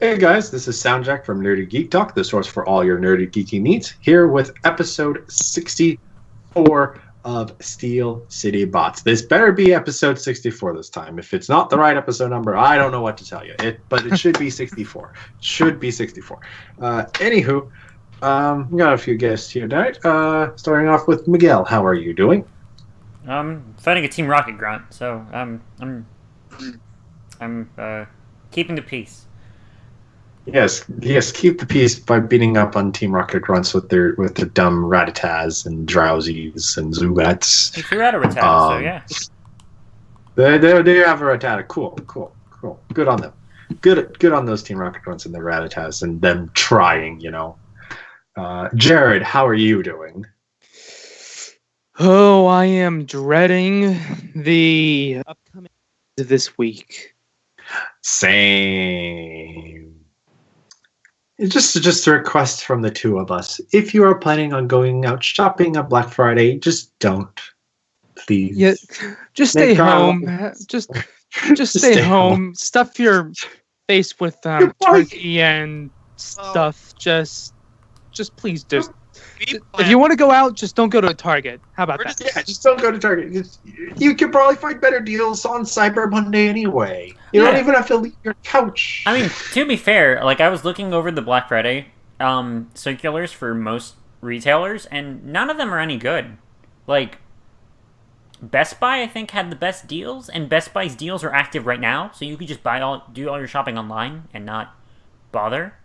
Hey guys, this is SoundJack from Nerdy Geek Talk, the source for all your nerdy geeky needs, here with episode 64 of Steel City Bots. This better be episode 64 this time. If it's not the right episode number, I don't know what to tell you. But it should be 64. Should be 64. Anywho, we got a few guests here tonight. Starting off with Miguel. How are you doing? Fighting a Team Rocket grunt, so I'm keeping the peace. Yes, keep the peace by beating up on Team Rocket grunts with their dumb Ratatas and Drowsies and Zubats. He threw out a Ratata, so yeah. They have a Ratata. Cool. Good on them. Good on those Team Rocket grunts and their Ratatas and them trying, you know. Jared, how are you doing? Oh, I am dreading the upcoming this week. Same. It's just a request from the two of us. If you are planning on going out shopping on Black Friday, just don't. Please. Yeah, just stay home. Just stay home. Stuff your face with turkey and stuff. Just please just. If you want to go out, just don't go to a Target. How about that? Just don't go to Target. You can probably find better deals on Cyber Monday anyway. You don't even have to leave your couch. I mean, to be fair, like I was looking over the Black Friday circulars for most retailers, and none of them are any good. Like Best Buy, I think, had the best deals, and Best Buy's deals are active right now, so you could just do all your shopping online and not bother.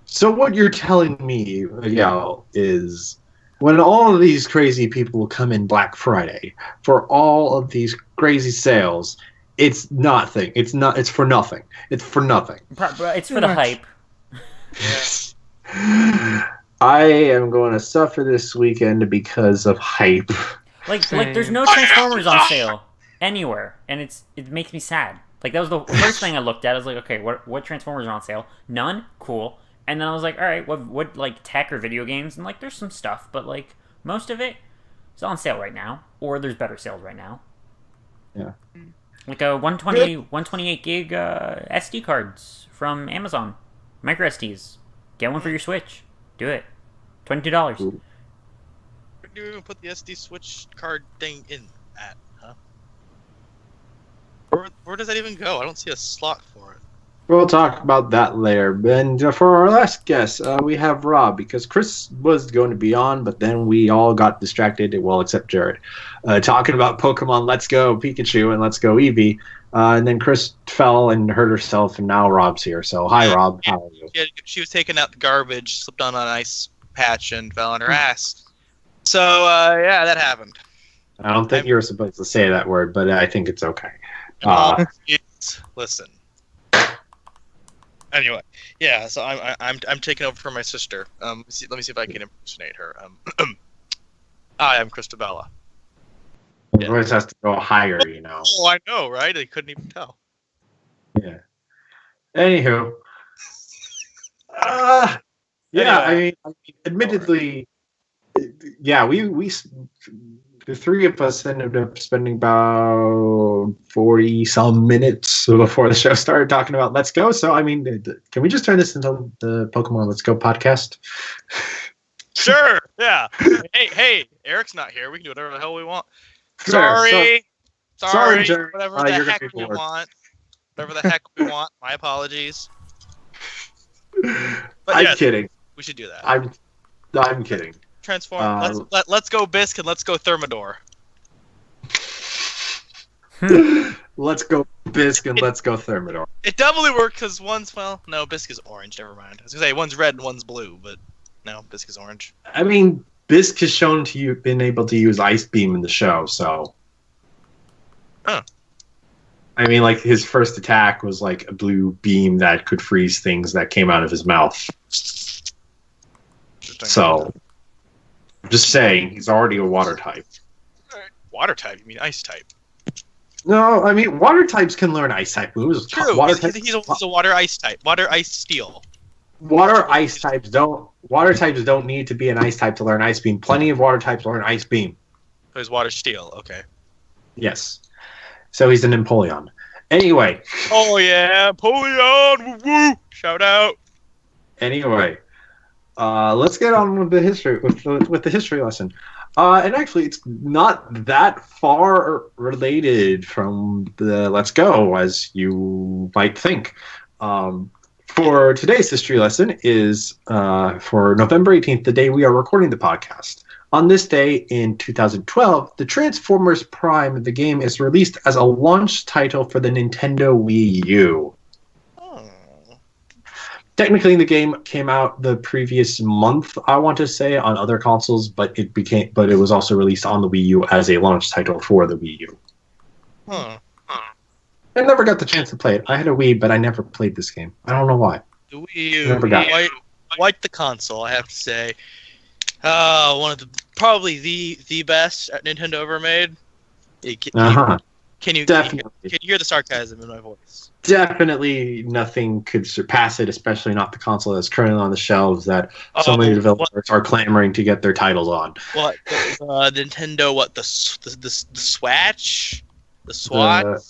So what you're telling me, Miguel, is when all of these crazy people come in Black Friday for all of these crazy sales, it's nothing. It's for nothing. It's for nothing. It's for the hype. I am going to suffer this weekend because of hype. Like there's no Transformers on sale anywhere, and it makes me sad. Like that was the first thing I looked at. I was like, okay, what Transformers are on sale? None. Cool. And then I was like, all right, what like tech or video games? And like, there's some stuff, but like most of it is on sale right now, or there's better sales right now. Yeah. Like a 128 gig SD cards from Amazon, micro SDs. Get one for your Switch. Do it. $22. Where do you even put the SD Switch card thing in at, huh? Where does that even go? I don't see a slot for it. We'll talk about that later. And for our last guest, we have Rob, because Chris was going to be on, but then we all got distracted, well, except Jared, talking about Pokemon Let's Go Pikachu and Let's Go Eevee. And then Chris fell and hurt herself, and now Rob's here. So, hi, Rob. How are you? She was taking out the garbage, slipped on an ice patch, and fell on her ass. So, yeah, that happened. I don't think you were supposed to say that word, but I think it's okay. Listen. Anyway, yeah. So I'm taking over for my sister. Let me see if I can impersonate her. Hi, I'm Christabella. Your voice has to go higher, you know. Oh, I know, right? I couldn't even tell. Yeah. Anywho. Yeah. I mean, admittedly, yeah. We the three of us ended up spending about 40-some minutes before the show started talking about Let's Go. So, I mean, can we just turn this into the Pokemon Let's Go podcast? Sure, yeah. Hey, Eric's not here. We can do whatever the hell we want. Sorry, Jared. Whatever the heck we want. Whatever the heck we want. My apologies. But I'm kidding. We should do that. I'm kidding. Transform. Let's go Bisk and let's go Thermidor. Let's go Bisk and let's go Thermidor. It doubly worked because Bisk is orange. Never mind. I was gonna say one's red and one's blue, but no, Bisk is orange. I mean, Bisk has shown to you been able to use Ice Beam in the show, so. Huh. I mean, like his first attack was like a blue beam that could freeze things that came out of his mouth. So. I'm just saying, he's already a water type. Water type? You mean ice type? No, I mean water types can learn ice type moves. True. He's a water ice type. Water ice steel. Water types don't need to be an ice type to learn Ice Beam. Plenty of water types learn Ice Beam. So he's water steel. Okay. Yes. So he's an Empoleon. Anyway. Oh yeah, Empoleon! Woo woo! Shout out. Anyway, let's get on with the history with the history lesson. And actually, it's not that far related from the Let's Go as you might think. For today's history lesson is for November 18th, the day we are recording the podcast. On this day in 2012, the Transformers Prime, the game, is released as a launch title for the Nintendo Wii U. Technically, the game came out the previous month, I want to say, on other consoles, but it was also released on the Wii U as a launch title for the Wii U. I never got the chance to play it. I had a Wii, but I never played this game. I don't know why. The Wii U, quite the console, I have to say. One of probably the best Nintendo ever made. Can you hear the sarcasm in my voice? Definitely nothing could surpass it, especially not the console that's currently on the shelves that so many developers are clamoring to get their titles on. What? Nintendo, what? The Swatch? The Swatch?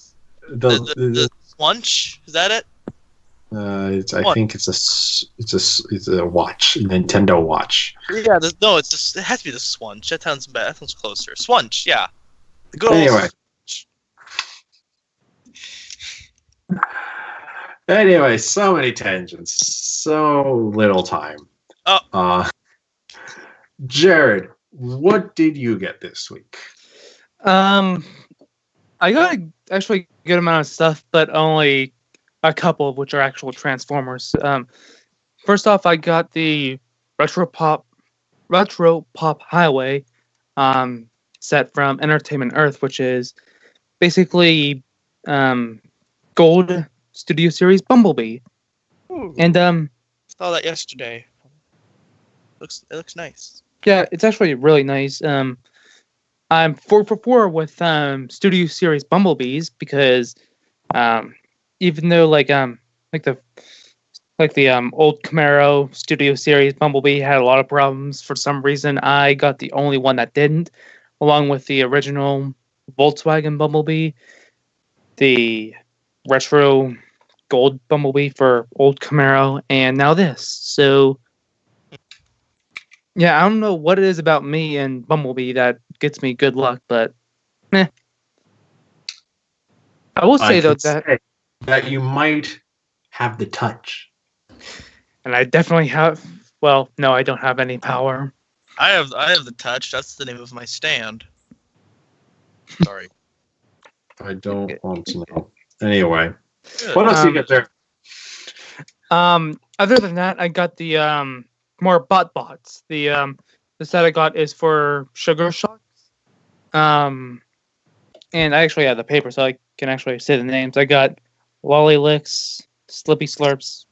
The Swunch? Is that it? I think it's a watch, Nintendo Watch. Yeah, it has to be the Swunch. That sounds better. That sounds closer. Swunch, yeah. The good anyway. Anyway, so many tangents, so little time. Jared, what did you get this week? I got actually a good amount of stuff, but only a couple of which are actual Transformers. First off, I got the Retro Pop Highway set from Entertainment Earth, which is basically Gold Studio Series Bumblebee. Ooh. And saw that yesterday. It looks nice. Yeah, it's actually really nice. I'm 4 for 4 with Studio Series Bumblebees because even though like the old Camaro Studio Series Bumblebee had a lot of problems, for some reason I got the only one that didn't, along with the original Volkswagen Bumblebee, the retro gold Bumblebee for old Camaro, and now this. So yeah, I don't know what it is about me and Bumblebee that gets me good luck, but I will say though that you might have the touch. And I definitely have. Well, no, I don't have any power. I have the touch. That's the name of my stand. Sorry. I don't want to know. Anyway, what else do you get there? Other than that, I got the more bots. The set I got is for Sugar Shocks. And I actually have the paper, so I can actually say the names. I got Lolly Licks, Slippy Slurps,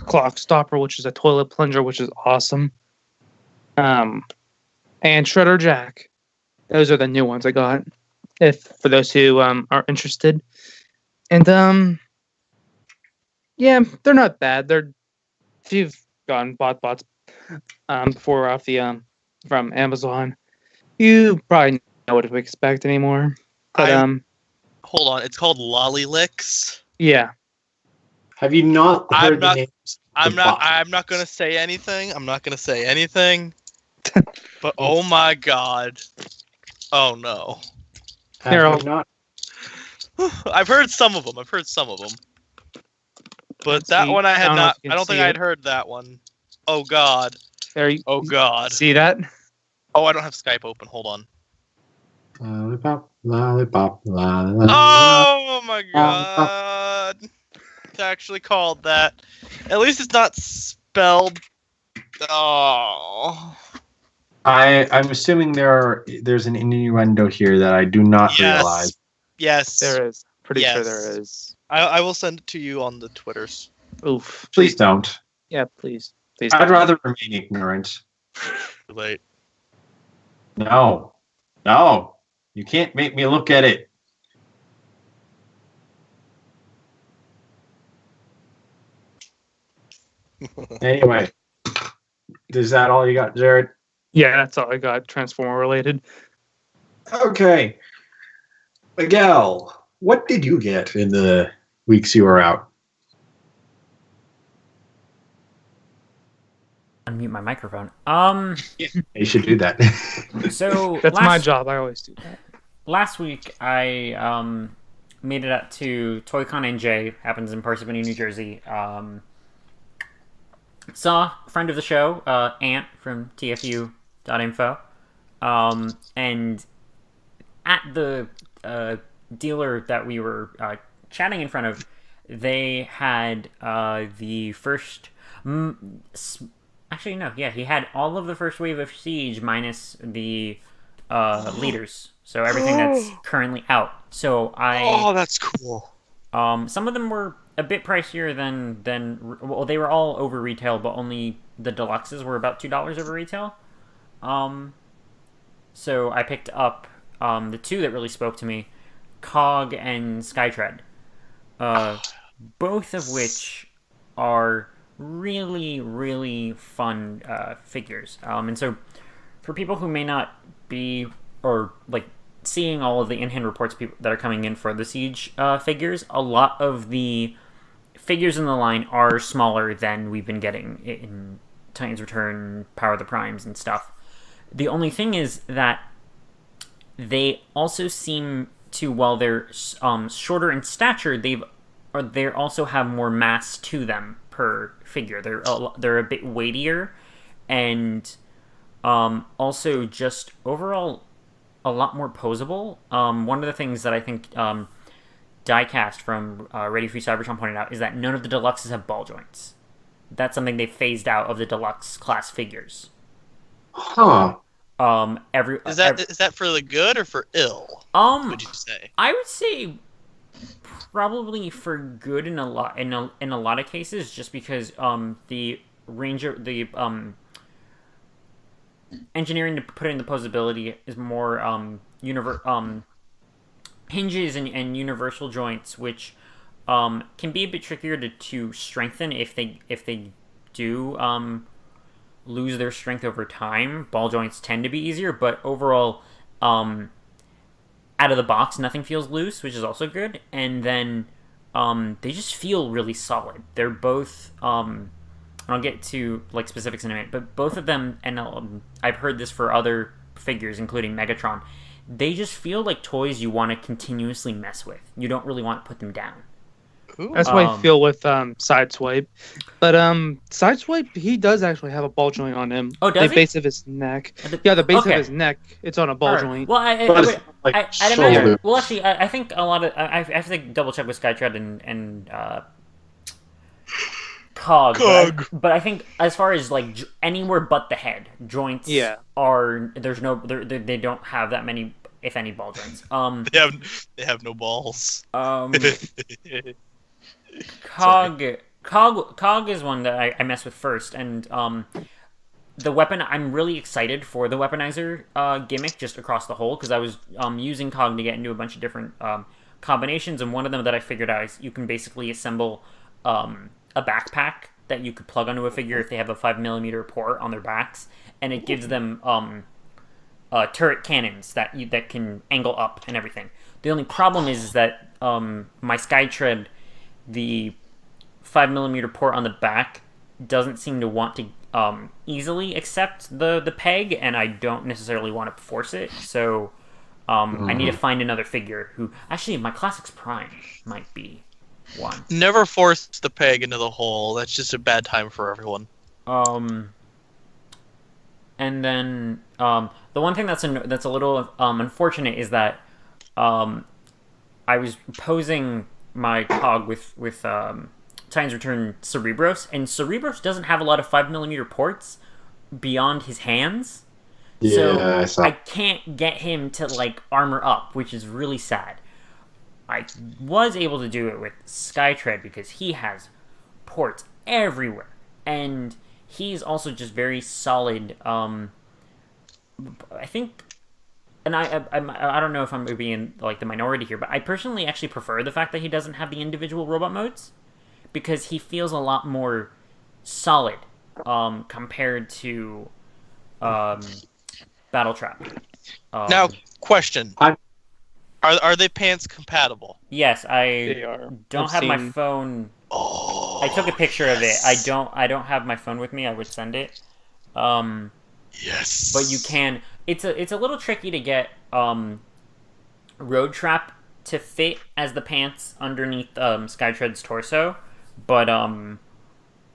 Clock Stopper, which is a toilet plunger, which is awesome. And Shredder Jack. Those are the new ones I got. For those who are interested. And yeah, they're not bad. If you've gotten bots before off the from Amazon, you probably know what to expect anymore. But hold on, it's called Lolly Licks. Yeah. Have you not heard the names? I'm not gonna say anything. But oh my god. Oh no. Have you not? I've heard some of them. But that one I had not. I don't think I had heard that one. Oh god. Oh god. See that? Oh, I don't have Skype open. Hold on. Lollipop, lollipop, lollipop. Oh my god. It's actually called that. At least it's not spelled. Oh. I'm assuming there's an innuendo here that I do not realize. Yes. There is. Pretty sure there is. I will send it to you on the Twitters. Oof. Please don't. Yeah, please. I'd rather remain ignorant. Too late. No. You can't make me look at it. Anyway. Is that all you got, Jared? Yeah, that's all I got, Transformer related. Okay. Miguel, what did you get in the weeks you were out? unmute my microphone. You should do that. So That's my job. I always do that. Last week, I made it up to ToyCon NJ, happens in Parsippany, New Jersey. Saw a friend of the show, Ant from TFU.info, and at the dealer that we were chatting in front of, they had the first... Actually, no, yeah, he had all of the first wave of Siege minus the leaders. So everything that's currently out. So Oh, that's cool. some of them were a bit pricier than well, they were all over retail, but only the deluxes were about $2 over retail. So I picked up the two that really spoke to me, Cog and Skytread, both of which are really, really fun figures. And so for people who may not be, or like seeing all of the in-hand reports that are coming in for the Siege figures, a lot of the figures in the line are smaller than we've been getting in Titan's Return, Power of the Primes, and stuff. The only thing is that they also seem to, while they're shorter in stature, they also have more mass to them per figure. They're a bit weightier, and also just overall a lot more posable. One of the things that I think Diecast from Radio Free Cybertron pointed out is that none of the deluxes have ball joints. That's something they phased out of the deluxe class figures. Huh. Is that for the good or for ill? Would you say? I would say probably for good in a lot of cases, just because the engineering to put in the posability is more hinges and universal joints, which can be a bit trickier to strengthen if they do lose their strength over time. Ball joints tend to be easier, but overall, out of the box, nothing feels loose, which is also good. And then they just feel really solid. They're both... and I'll get to like specifics in a minute, but both of them, and I've heard this for other figures, including Megatron, they just feel like toys you want to continuously mess with. You don't really want to put them down. Ooh. That's what I feel with Sideswipe. But Sideswipe, he does actually have a ball joint on him. Oh, does the he? base of his neck. Yeah, the base of his neck. It's on a ball joint. Well, I'd I'd shoulder. imagine. Well, actually, I think a lot of I have to double check with Skytread and Cog. But I think as far as like anywhere but the head joints, are they don't have that many, if any, ball joints. They have no balls. Cog is one that I mess with first, and the weapon, I'm really excited for the weaponizer gimmick just across the whole, because I was using Cog to get into a bunch of different combinations, and one of them that I figured out is you can basically assemble a backpack that you could plug onto a figure if they have a 5mm port on their backs, and it gives them turret cannons that can angle up and everything. The only problem is that my Skytread, the 5mm port on the back, doesn't seem to want to easily accept the peg, and I don't necessarily want to force it, so I need to find another figure who... Actually, my Classics Prime might be one. Never force the peg into the hole. That's just a bad time for everyone. And then the one thing that's a little unfortunate is that I was posing my Cog with Titan's Return Cerebros, and Cerebros doesn't have a lot of 5mm ports beyond his hands. Yeah, so I can't get him to like armor up, which is really sad. I was able to do it with Skytread because he has ports everywhere, and he's also just very solid. I think, and I don't know if I'm being like the minority here, but I personally actually prefer the fact that he doesn't have the individual robot modes, because he feels a lot more solid compared to Battletrap. Now, question: Are they pants compatible? Yes, They are. don't have my phone. Oh, I took a picture of it. I don't have my phone with me. I would send it. Yes. But you can. It's a little tricky to get Road Trap to fit as the pants underneath Skytread's torso, but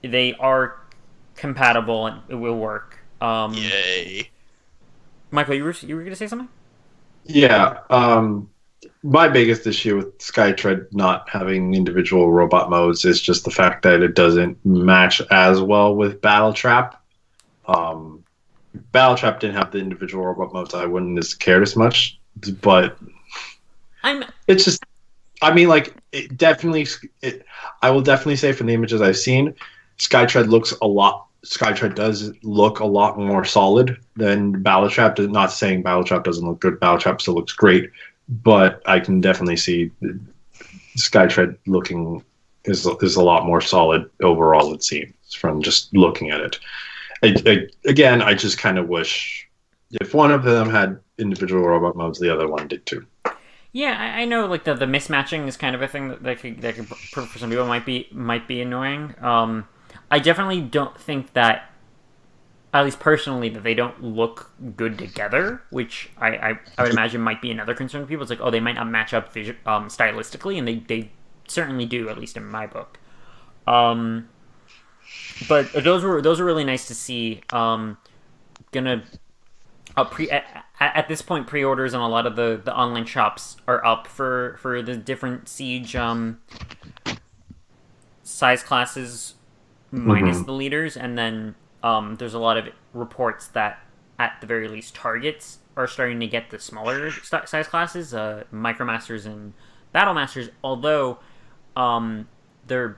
they are compatible and it will work. Yay. Michael, you were gonna say something? Yeah. My biggest issue with Skytread not having individual robot modes is just the fact that it doesn't match as well with Battle Trap. Battle Trap didn't have the individual robot modes. I wouldn't have cared as much, but it's just. I mean, like, it definitely. I will definitely say from the images I've seen, Skytread does look a lot more solid than Battle Trap. Not saying Battle Trap doesn't look good. Battle Trap still looks great, but I can definitely see Skytread looking is a lot more solid overall. It seems from just looking at it. Again, I just kind of wish if one of them had individual robot modes, the other one did too. Yeah, I know. Like the mismatching is kind of a thing that could for some people might be annoying. I definitely don't think that, at least personally, that they don't look good together, which I would imagine might be another concern for people. It's like, oh, they might not match up stylistically, and they certainly do, at least in my book. But those were really nice to see. At this point, pre-orders on a lot of the online shops are up for the different Siege size classes minus the leaders, and then there's a lot of reports that at the very least Targets are starting to get the smaller size classes, Micromasters and Battlemasters, although they're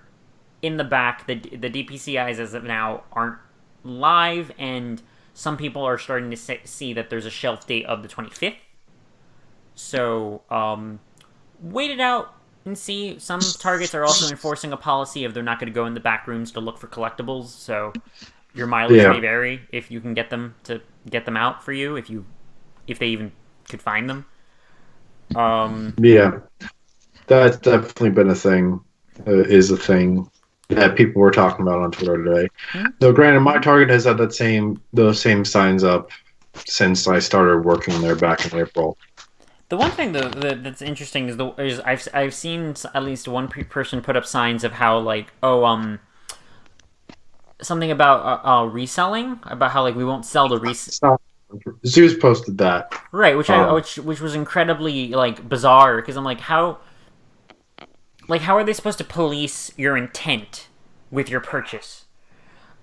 in the back. The DPCIs as of now aren't live, and some people are starting to see that there's a shelf date of the 25th. So wait it out and see. Some Targets are also enforcing a policy of they're not going to go in the back rooms to look for collectibles, so your mileage may vary if you can get them out for you, if they even could find them. Yeah, that's definitely been a thing. Is a thing that people were talking about on Twitter today. Though, granted, my Target has had those same signs up since I started working there back in April. The one thing that's interesting is I've seen at least one person put up signs of how, like, something about reselling, about how, like, we won't sell the resell. Zeus posted that, right? Which was incredibly, like, bizarre, because I'm like, how are they supposed to police your intent with your purchase?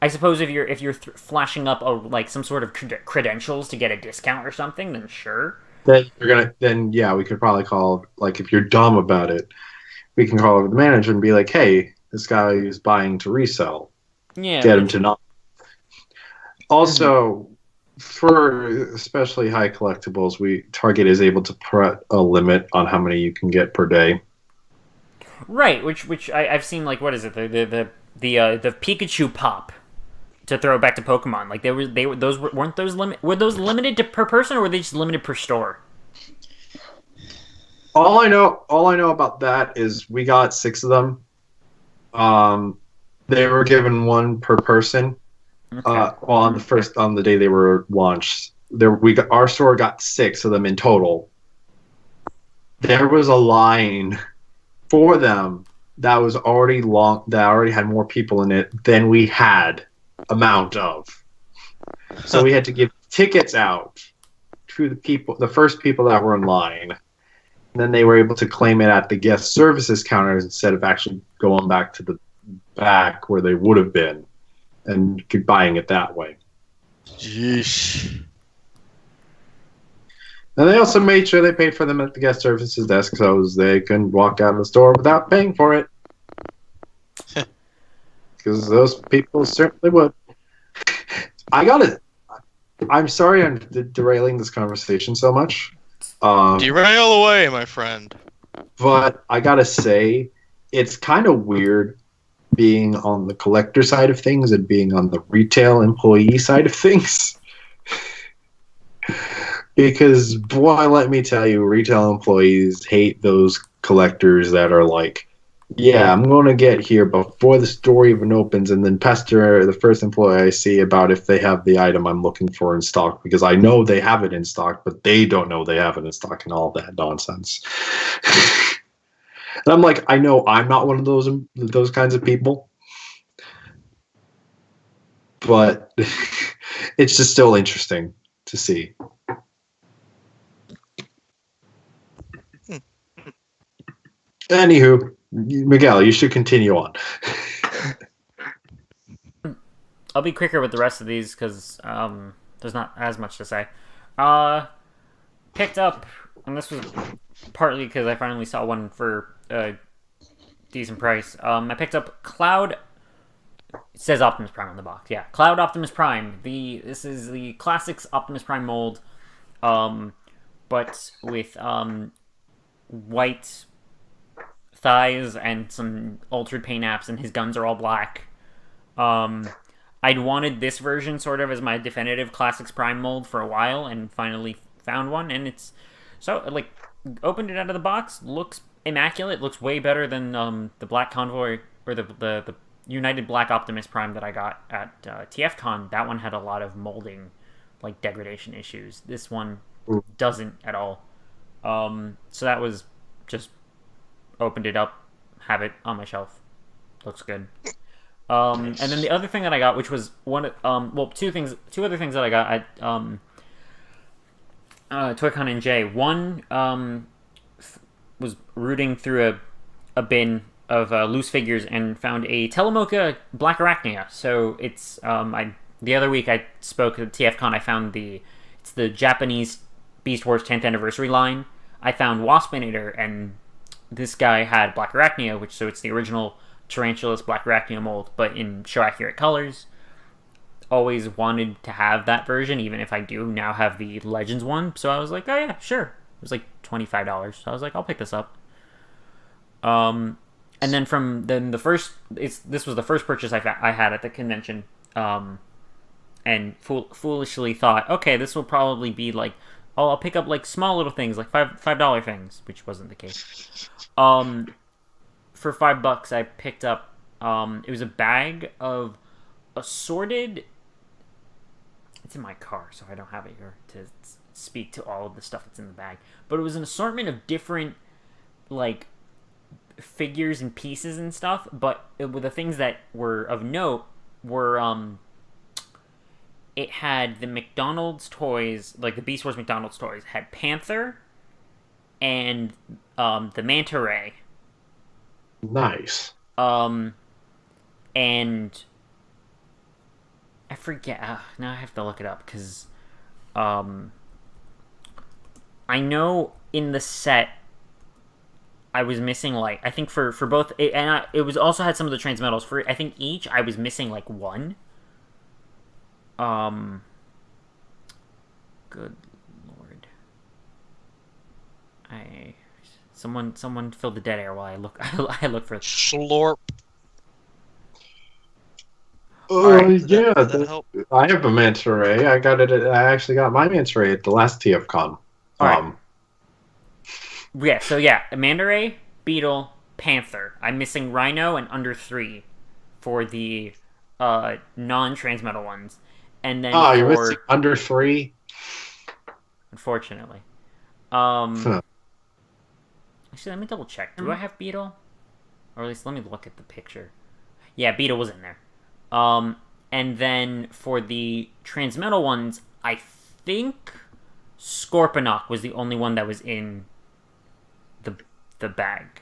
I suppose if you're flashing up some sort of credentials to get a discount or something, then sure. Then we could probably call, like, if you're dumb about it, we can call over the manager and be like, hey, this guy is buying to resell. Yeah. Get him to not. Also, for especially high collectibles, Target is able to put a limit on how many you can get per day. Right, which I've seen, like, what is it, the Pikachu pop, to throw it back to Pokemon. Like, were those limited per person, or were they just limited per store? All I know about that is we got 6 of them. They were given 1 per person. Okay. On the day they were launched, our store got 6 of them in total. There was a line for them that was already long, that already had more people in it than we had amount of. So we had to give tickets out to the first people that were in line. And then they were able to claim it at the guest services counters instead of actually going back to the back where they would have been and buying it that way. Jeez. And they also made sure they paid for them at the guest services desk so they couldn't walk out of the store without paying for it. Because those people certainly would. I'm sorry I'm derailing this conversation so much. Derail away, my friend. But I gotta say, it's kind of weird being on the collector side of things and being on the retail employee side of things. Because, boy, let me tell you, retail employees hate those collectors that are like, Yeah, I'm going to get here before the store even opens and then pester the first employee I see about if they have the item I'm looking for in stock because I know they have it in stock, but they don't know they have it in stock and all that nonsense. And I'm like, I know I'm not one of those kinds of people, but it's just still interesting to see. Anywho, Miguel, you should continue on. I'll be quicker with the rest of these because there's not as much to say. Picked up, and this was partly because I finally saw one for a decent price. I picked up Cloud. It says Optimus Prime on the box. Yeah, Cloud Optimus Prime. This is the Classics Optimus Prime mold, but with white thighs and some altered paint apps, and his guns are all black. I'd wanted this version sort of as my definitive Classics Prime mold for a while, and finally found one, and it's so like opened it out of the box, looks immaculate, looks way better than the Black Convoy or the United Black Optimus Prime that I got at TFCon. That one had a lot of molding, like degradation issues. This one doesn't at all. So that was just opened it up, have it on my shelf. Looks good. And then the other thing that I got, which was two other things that I got at ToyCon and J. One was rooting through a bin of loose figures and found a Telemoka Black Arachnia. So it's the other week I spoke at TFCon. I found it's the Japanese Beast Wars 10th anniversary line. I found Waspinator, and this guy had Black Arachnia, so it's the original Tarantulas Black Arachnia mold, but in show accurate colors. Always wanted to have that version, even if I do now have the Legends one. So I was like, oh yeah, sure. It was like $25. So I was like, I'll pick this up. And then this was the first purchase I had at the convention. And foolishly thought, okay, this will probably be like, I'll pick up like small little things, like $5 things, which wasn't the case. For $5, I picked up, it was a bag of assorted. It's in my car, so I don't have it here to speak to all of the stuff that's in the bag. But it was an assortment of different, like, figures and pieces and stuff. But the things that were of note were, it had the McDonald's toys, like the Beast Wars McDonald's toys, had Panther and the Manta Ray. Nice. And I forget. Now I have to look it up because I know in the set I was missing like I think for both it was also had some of the transmetals for I think each I was missing like one. Good lord. Someone fill the dead air while I look. I look for Slorp. Oh right. yeah, that help? I have a Manta Ray. I actually got my Manta Ray at the last TFCon. Right. Yeah. So yeah, Manta Ray, Beetle, Panther. I'm missing Rhino and Under 3 for the non-transmetal ones, and then you're missing Under 3. Unfortunately. Actually, let me double check. Do I have Beetle? Or at least let me look at the picture. Yeah, Beetle was in there. And then for the transmetal ones, I think Scorponok was the only one that was in the bag.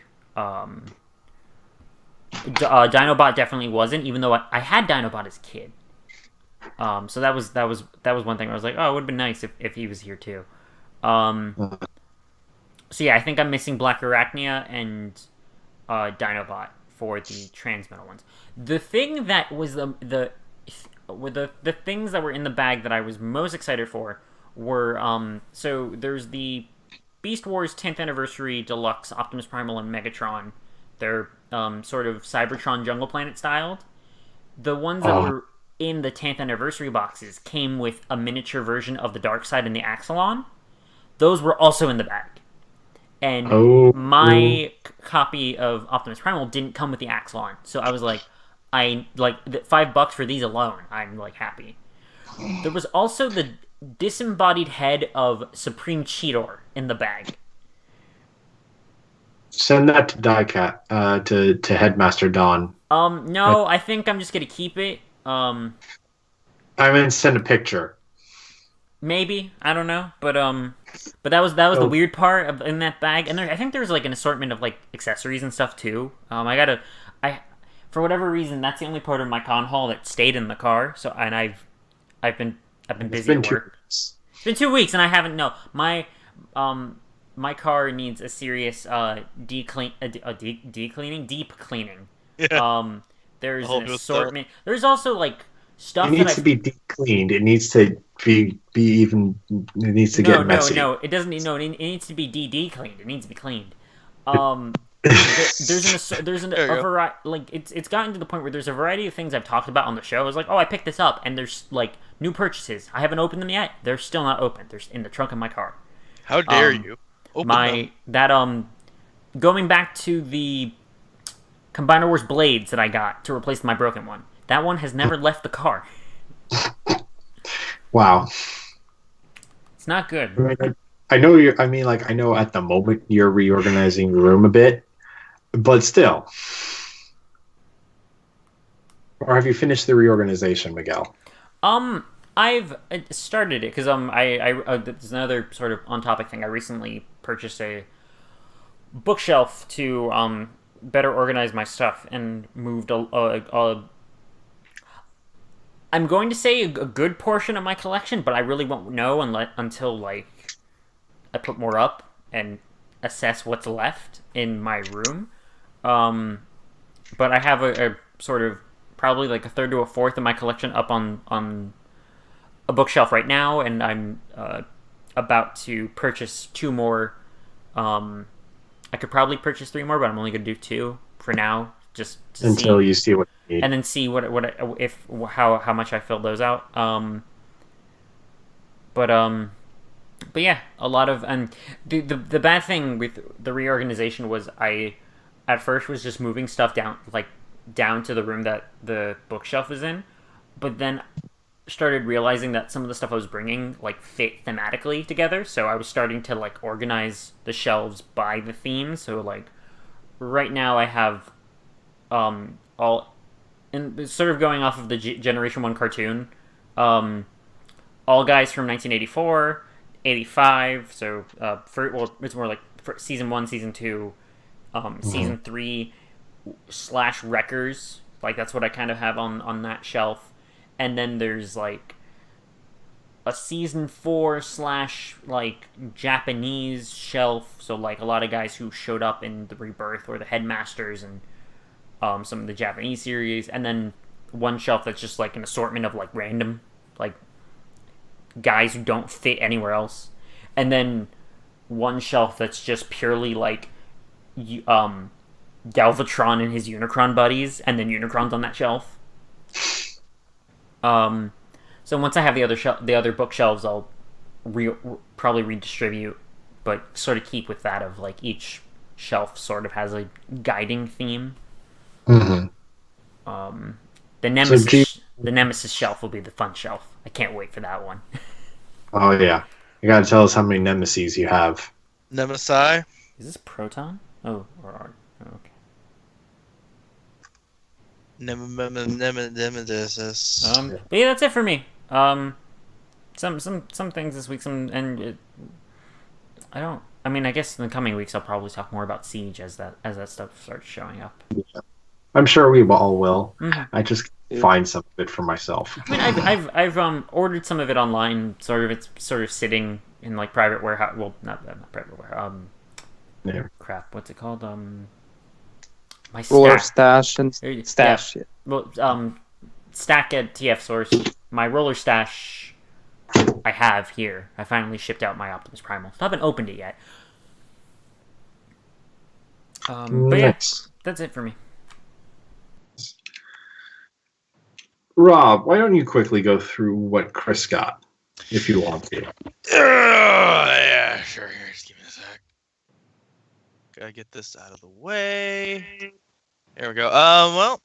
Dinobot definitely wasn't, even though I had Dinobot as a kid. So that was one thing where I was like, oh, it would have been nice if he was here too. So yeah, I think I'm missing Black Arachnia and Dinobot for the transmetal ones. The thing that was the things that were in the bag that I was most excited for were so there's the Beast Wars 10th Anniversary Deluxe Optimus Primal and Megatron. They're sort of Cybertron Jungle Planet styled. The ones that were in the 10th Anniversary boxes came with a miniature version of the Darkseid and the Axelon. Those were also in the bag. and my copy of Optimus Primal didn't come with the axle on, so I was like, $5 for these alone, I'm like happy. There was also the disembodied head of Supreme Cheetor in the bag. Send that to Diecat, to Headmaster Don. No, I think I'm just gonna keep it. I mean, send a picture. Maybe, I don't know, but that was the weird part in that bag, and I think there's like an assortment of like accessories and stuff too. For whatever reason, that's the only part of my con haul that stayed in the car. So, and I've been busy at work. It's been 2 weeks, and I haven't. No, my car needs a serious deep cleaning. Yeah. There's an assortment. There's also like stuff. It needs to be deep cleaned. It needs to be even. It needs to get messy. No, it doesn't. No, it needs to be cleaned. It needs to be cleaned. There's a variety. Like it's gotten to the point where there's a variety of things I've talked about on the show. I was like, oh, I picked this up, and there's like new purchases. I haven't opened them yet. They're still not open. They're in the trunk of my car. How dare you? Open them. Going back to the Combiner Wars blades that I got to replace my broken one. That one has never left the car. Wow. It's not good. I know you're. I mean, like, I know at the moment you're reorganizing your room a bit, but still. Or have you finished the reorganization, Miguel? I've started it because there's another sort of on-topic thing. I recently purchased a bookshelf to better organize my stuff and moved I'm going to say a good portion of my collection, but I really won't know until like I put more up and assess what's left in my room. But I have a sort of probably like a third to a fourth of my collection up on a bookshelf right now, and I'm about to purchase 2 more. I could probably purchase 3 more, but I'm only going to do 2 for now, just to until you see what you need, and then see how much I fill those out. But yeah, a lot of, and the bad thing with the reorganization was I at first was just moving stuff down to the room that the bookshelf is in, but then started realizing that some of the stuff I was bringing like fit thematically together, so I was starting to like organize the shelves by the theme. So like right now I have all, and sort of going off of the Generation 1 cartoon, all guys from 1984, 85, so it's more like for season 1, season 2, season 3 / Wreckers, like that's what I kind of have on that shelf. And then there's like a season 4 / like Japanese shelf, so like a lot of guys who showed up in the Rebirth or the Headmasters and some of the Japanese series, and then one shelf that's just like an assortment of like random like guys who don't fit anywhere else, and then one shelf that's just purely like Galvatron and his Unicron buddies, and then Unicron's on that shelf. So once I have the other bookshelves, I'll probably redistribute, but sort of keep with that of like each shelf sort of has a guiding theme. Mm-hmm. The Nemesis shelf will be the fun shelf. I can't wait for that one. Oh yeah, you gotta tell us how many Nemesis you have. Nemesi? Is this Proton? Oh, or okay. Nemesis. But yeah, that's it for me. Some things this week. I mean, I guess in the coming weeks I'll probably talk more about Siege as that stuff starts showing up. Yeah. I'm sure we all will. Mm-hmm. I just find some of it for myself. I mean, I've ordered some of it online. It's sort of sitting in like private warehouse. Well, not private warehouse. Yeah. Crap. What's it called? My Roller stash. stash and stash. Yeah. Well, stack at TF Source. My roller stash I have here. I finally shipped out my Optimus Primal. I haven't opened it yet. But yeah, that's it for me. Rob, why don't you quickly go through what Chris got, if you want to? Yeah, sure. Here, just give me a sec. Gotta get this out of the way. There we go. Well,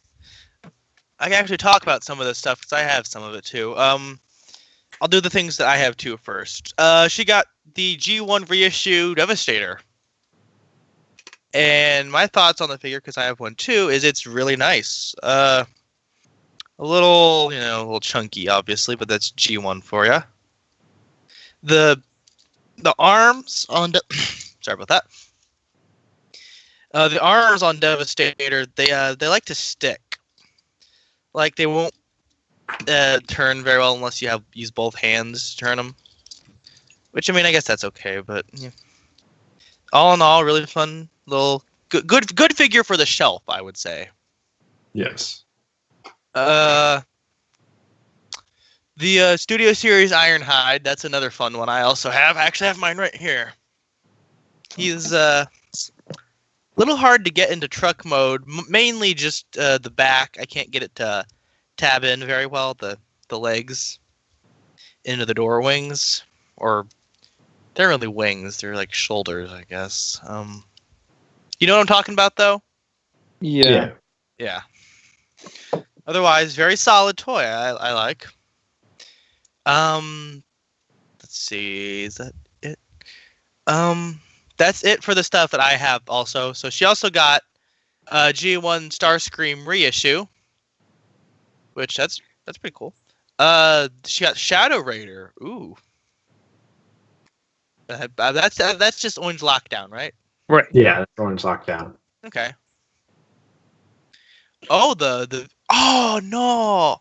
I can actually talk about some of this stuff because I have some of it too. I'll do the things that I have too first. She got the G1 reissue Devastator. And my thoughts on the figure, because I have one too, is it's really nice. A little, a little chunky, obviously, but that's G1 for you. The arms on sorry about that. The arms on Devastator, they like to stick. Like they won't turn very well unless you use both hands to turn them. Which, I mean, I guess that's okay, but yeah. All in all, really fun little good figure for the shelf, I would say. Yes. The Studio Series Ironhide, that's another fun one I also have. I actually have mine right here. He's a little hard to get into truck mode, mainly just the back. I can't get it to tab in very well, the legs into the door wings, or they're really wings. They're like shoulders, I guess. You know what I'm talking about, though? Yeah. Yeah. Otherwise, very solid toy. I like. Let's see. Is that it? That's it for the stuff that I have also. So she also got G1 Starscream reissue, which that's pretty cool. She got Shadow Raider. Ooh. That's just Orange Lockdown, right? Right. Yeah, that's Orange Lockdown. Okay. Oh, oh no,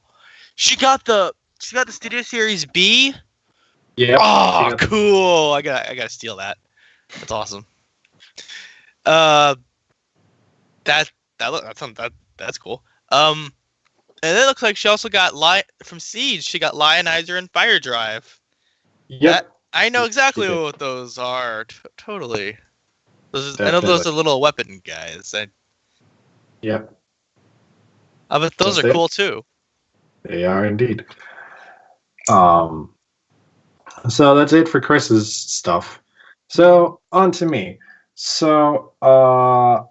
she got the Studio Series B. Yeah. Oh, cool! I gotta steal that. That's awesome. That's cool. And it looks like she also got from Siege. She got Lionizer and Fire Drive. Yep. I know exactly what those are. Totally. I know Definitely. those are little weapon guys. Yep. But those are cool too. They are indeed. So that's it for Chris's stuff. So on to me. So I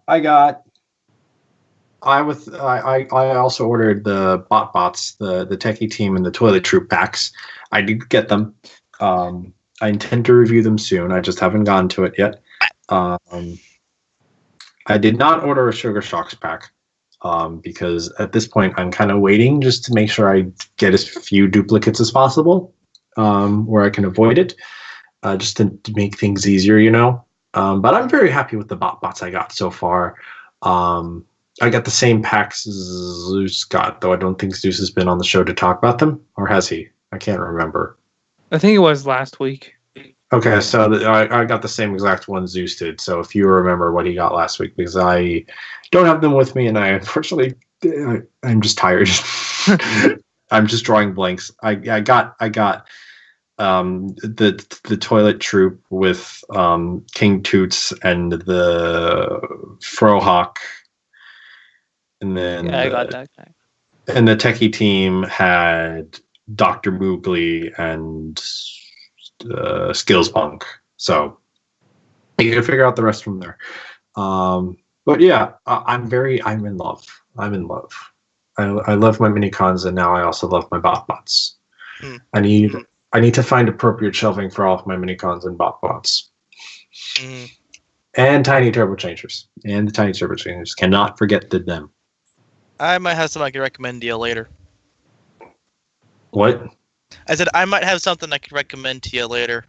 also ordered the bots, the Techie Team and the Toilet Troop packs. I did get them. I intend to review them soon. I just haven't gotten to it yet. I did not order a Sugar Shocks pack because at this point I'm kind of waiting just to make sure I get as few duplicates as possible where I can avoid it, just to make things easier, But I'm very happy with the bots I got so far. I got the same packs Zeus got, though I don't think Zeus has been on the show to talk about them, or has he? I can't remember. I think it was last week. Okay, so I got the same exact one Zeus did. So if you remember what he got last week, because I don't have them with me, and I unfortunately I'm just tired. I'm just drawing blanks. I got the Toilet Troop with King Toots and the Frohawk, and then I got that guy. And the Techie Team had Dr. Moogly and Skills Punk. So you can figure out the rest from there. But yeah, I'm in love. I'm in love. I love my mini cons, and now I also love my bots. I need to find appropriate shelving for all of my mini cons and bots. And tiny turbo changers. And the tiny turbo changers. Cannot forget them. I might have something I can recommend to you later. What? I said I might have something I could recommend to you later.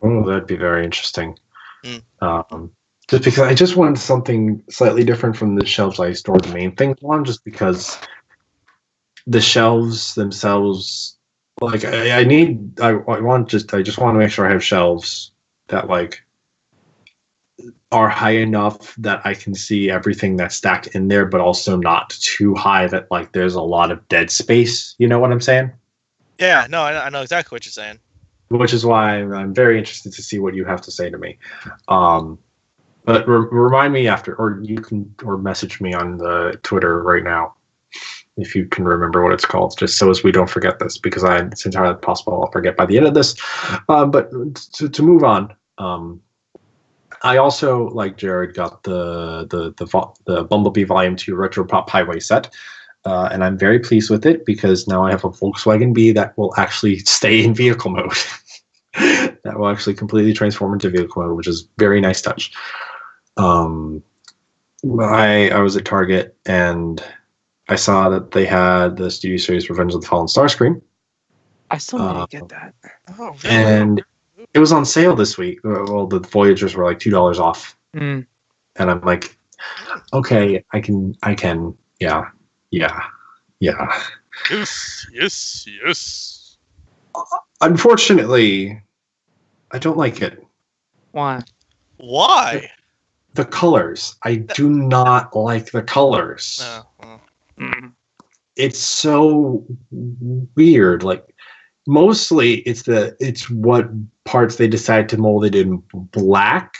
Oh, that'd be very interesting. Just because I just wanted something slightly different from the shelves I store the main things on, just because the shelves themselves, like I just want to make sure I have shelves that like are high enough that I can see everything that's stacked in there, but also not too high that like there's a lot of dead space. You know what I'm saying? Yeah, no, I know exactly what you're saying. Which is why I'm very interested to see what you have to say to me. But remind me after, or message me on the Twitter right now if you can remember what it's called, just so as we don't forget this, because it's entirely possible I'll forget by the end of this. But to move on, I also, like Jared, got the Bumblebee Volume 2 Retro Pop Highway set. And I'm very pleased with it because now I have a Volkswagen Bee that will actually stay in vehicle mode. That will actually completely transform into vehicle mode, which is very nice touch. I was at Target and I saw that they had the Studio Series Revenge of the Fallen Starscream. I still need to get that. Oh, really? And it was on sale this week. Well, the Voyagers were like $2 off. Mm. And I'm like, okay, I can, yeah. Yes. Unfortunately, I don't like it. Why? The colors. I do not like the colors. Oh, well. It's so weird. Like, mostly it's what parts they decide to mold it in black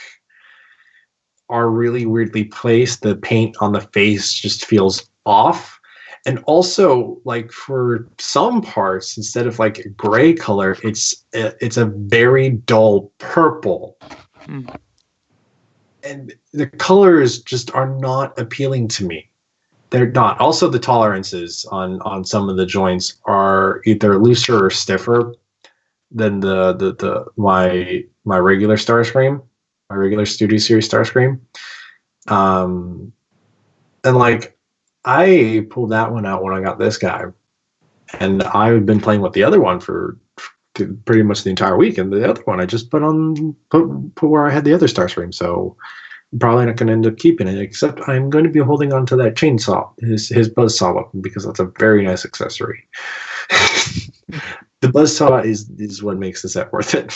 are really weirdly placed. The paint on the face just feels off. And also, like, for some parts, instead of like a gray color, it's a very dull purple. Mm. And the colors just are not appealing to me. They're not. Also, the tolerances on some of the joints are either looser or stiffer than my regular Starscream, my regular Studio Series Starscream. And like, I pulled that one out when I got this guy, and I've been playing with the other one for pretty much the entire week. And the other one I just put where I had the other Starscream, so I'm probably not going to end up keeping it. Except I'm going to be holding on to that chainsaw, his buzzsaw weapon, because that's a very nice accessory. The buzzsaw is what makes the set worth it.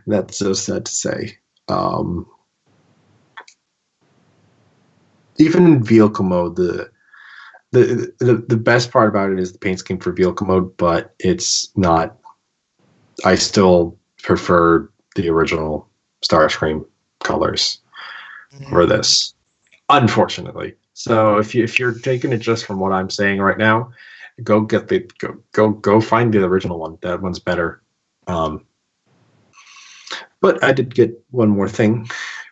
That's so sad to say. Even in vehicle mode, the best part about it is the paint scheme for vehicle mode, but it's not. I still prefer the original Starscream colors over this, unfortunately. So if you're taking it just from what I'm saying right now, go get go find the original one. That one's better. But I did get one more thing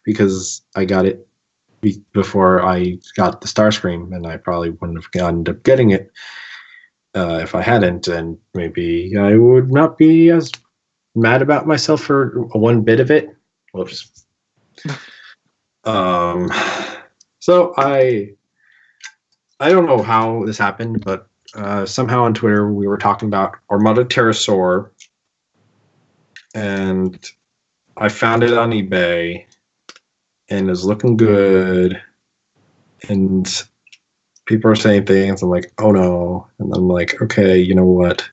because I got it before I got the Starscream, and I probably wouldn't have ended up getting it if I hadn't, and maybe I would not be as mad about myself for one bit of it. Whoops. So I don't know how this happened, but somehow on Twitter we were talking about Armada Pterosaur, and I found it on eBay. And is looking good, and people are saying things. I'm like, oh no, and I'm like, okay, you know what?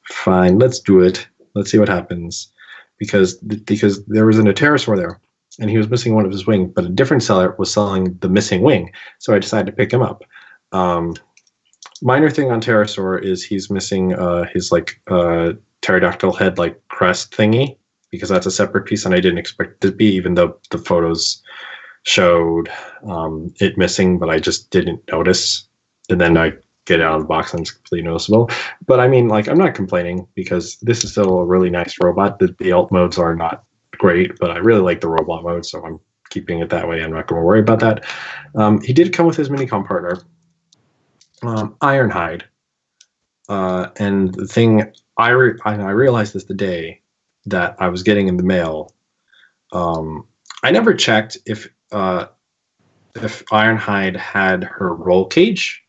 Fine, let's do it. Let's see what happens, because there was an pterosaur there, and he was missing one of his wings, but a different seller was selling the missing wing, so I decided to pick him up. Minor thing on pterosaur is he's missing his like pterodactyl head like crest thingy, because that's a separate piece, and I didn't expect it to be, even though the photos showed it missing, but I just didn't notice. And then I get it out of the box and it's completely noticeable. But I mean, like, I'm not complaining because this is still a really nice robot. The alt modes are not great, but I really like the robot mode, so I'm keeping it that way. I'm not going to worry about that. He did come with his Minicom partner, Ironhide. And the thing, I realized this the day that I was getting in the mail. I never checked if Ironhide had her roll cage,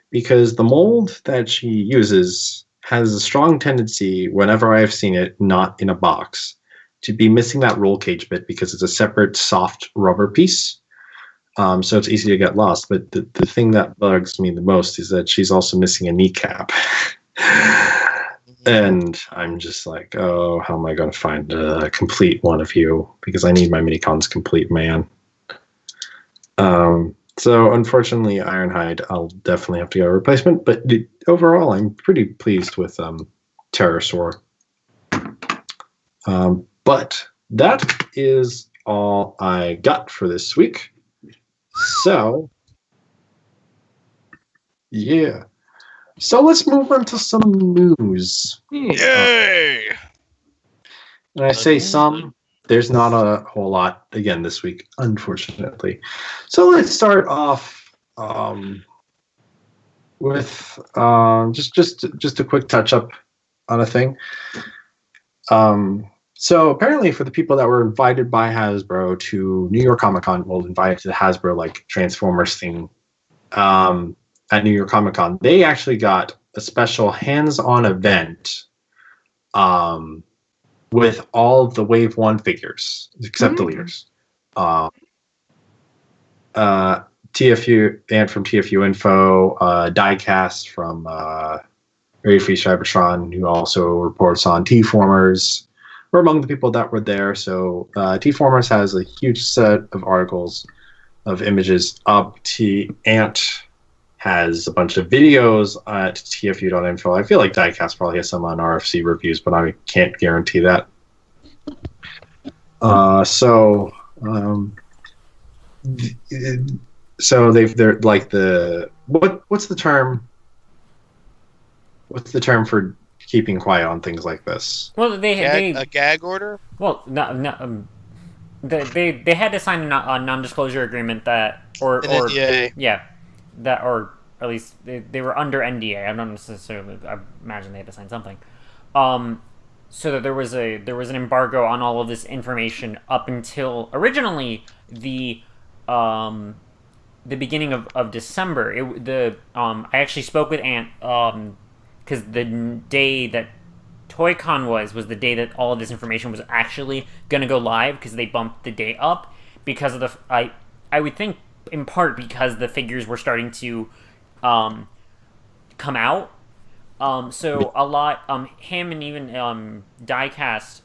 because the mold that she uses has a strong tendency, whenever I've seen it not in a box, to be missing that roll cage bit because it's a separate soft rubber piece. So it's easy to get lost. But the thing that bugs me the most is that she's also missing a kneecap. And I'm just like, oh, how am I going to find a complete one of you? Because I need my Minicons complete, man. So unfortunately, Ironhide, I'll definitely have to get a replacement. But overall, I'm pretty pleased with Pterosaur. But that is all I got for this week. So, yeah. So let's move on to some news. Yay! And I say some there's not a whole lot again this week, unfortunately. So let's start off with just a quick touch up on a thing. So apparently, for the people that were invited by Hasbro to New York Comic Con, well, invited to the Hasbro like Transformers thing at New York Comic Con, they actually got a special hands-on event with all the Wave 1 figures, except the leaders. TFU and from TFU Info, Diecast from Radio Free Cybertron, who also reports on T-Formers, were among the people that were there. So T-Formers has a huge set of articles of images up. Ant has a bunch of videos at TFU.info. I feel like Diecast probably has some on RFC reviews, but I can't guarantee that. So they're like what's the term? What's the term for keeping quiet on things like this? Well, a gag order. Well, no. They had to sign a non-disclosure agreement that, or NDA. Yeah, that, or at least they were under NDA. I don't necessarily. I imagine they had to sign something. So that there was an embargo on all of this information up until originally the beginning of December. I actually spoke with Ant because the day that ToyCon was the day that all of this information was actually going to go live, because they bumped the day up because of the I would think in part because the figures were starting to come out. So a lot him and even Diecast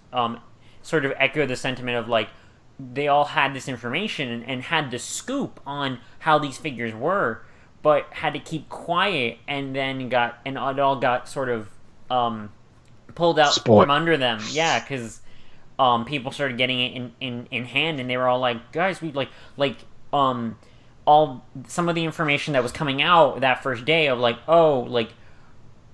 sort of echo the sentiment of like they all had this information and had the scoop on how these figures were, but had to keep quiet, and then it all got sort of pulled out from under them. Yeah, because people started getting it in hand, and they were all like, guys, we all some of the information that was coming out that first day of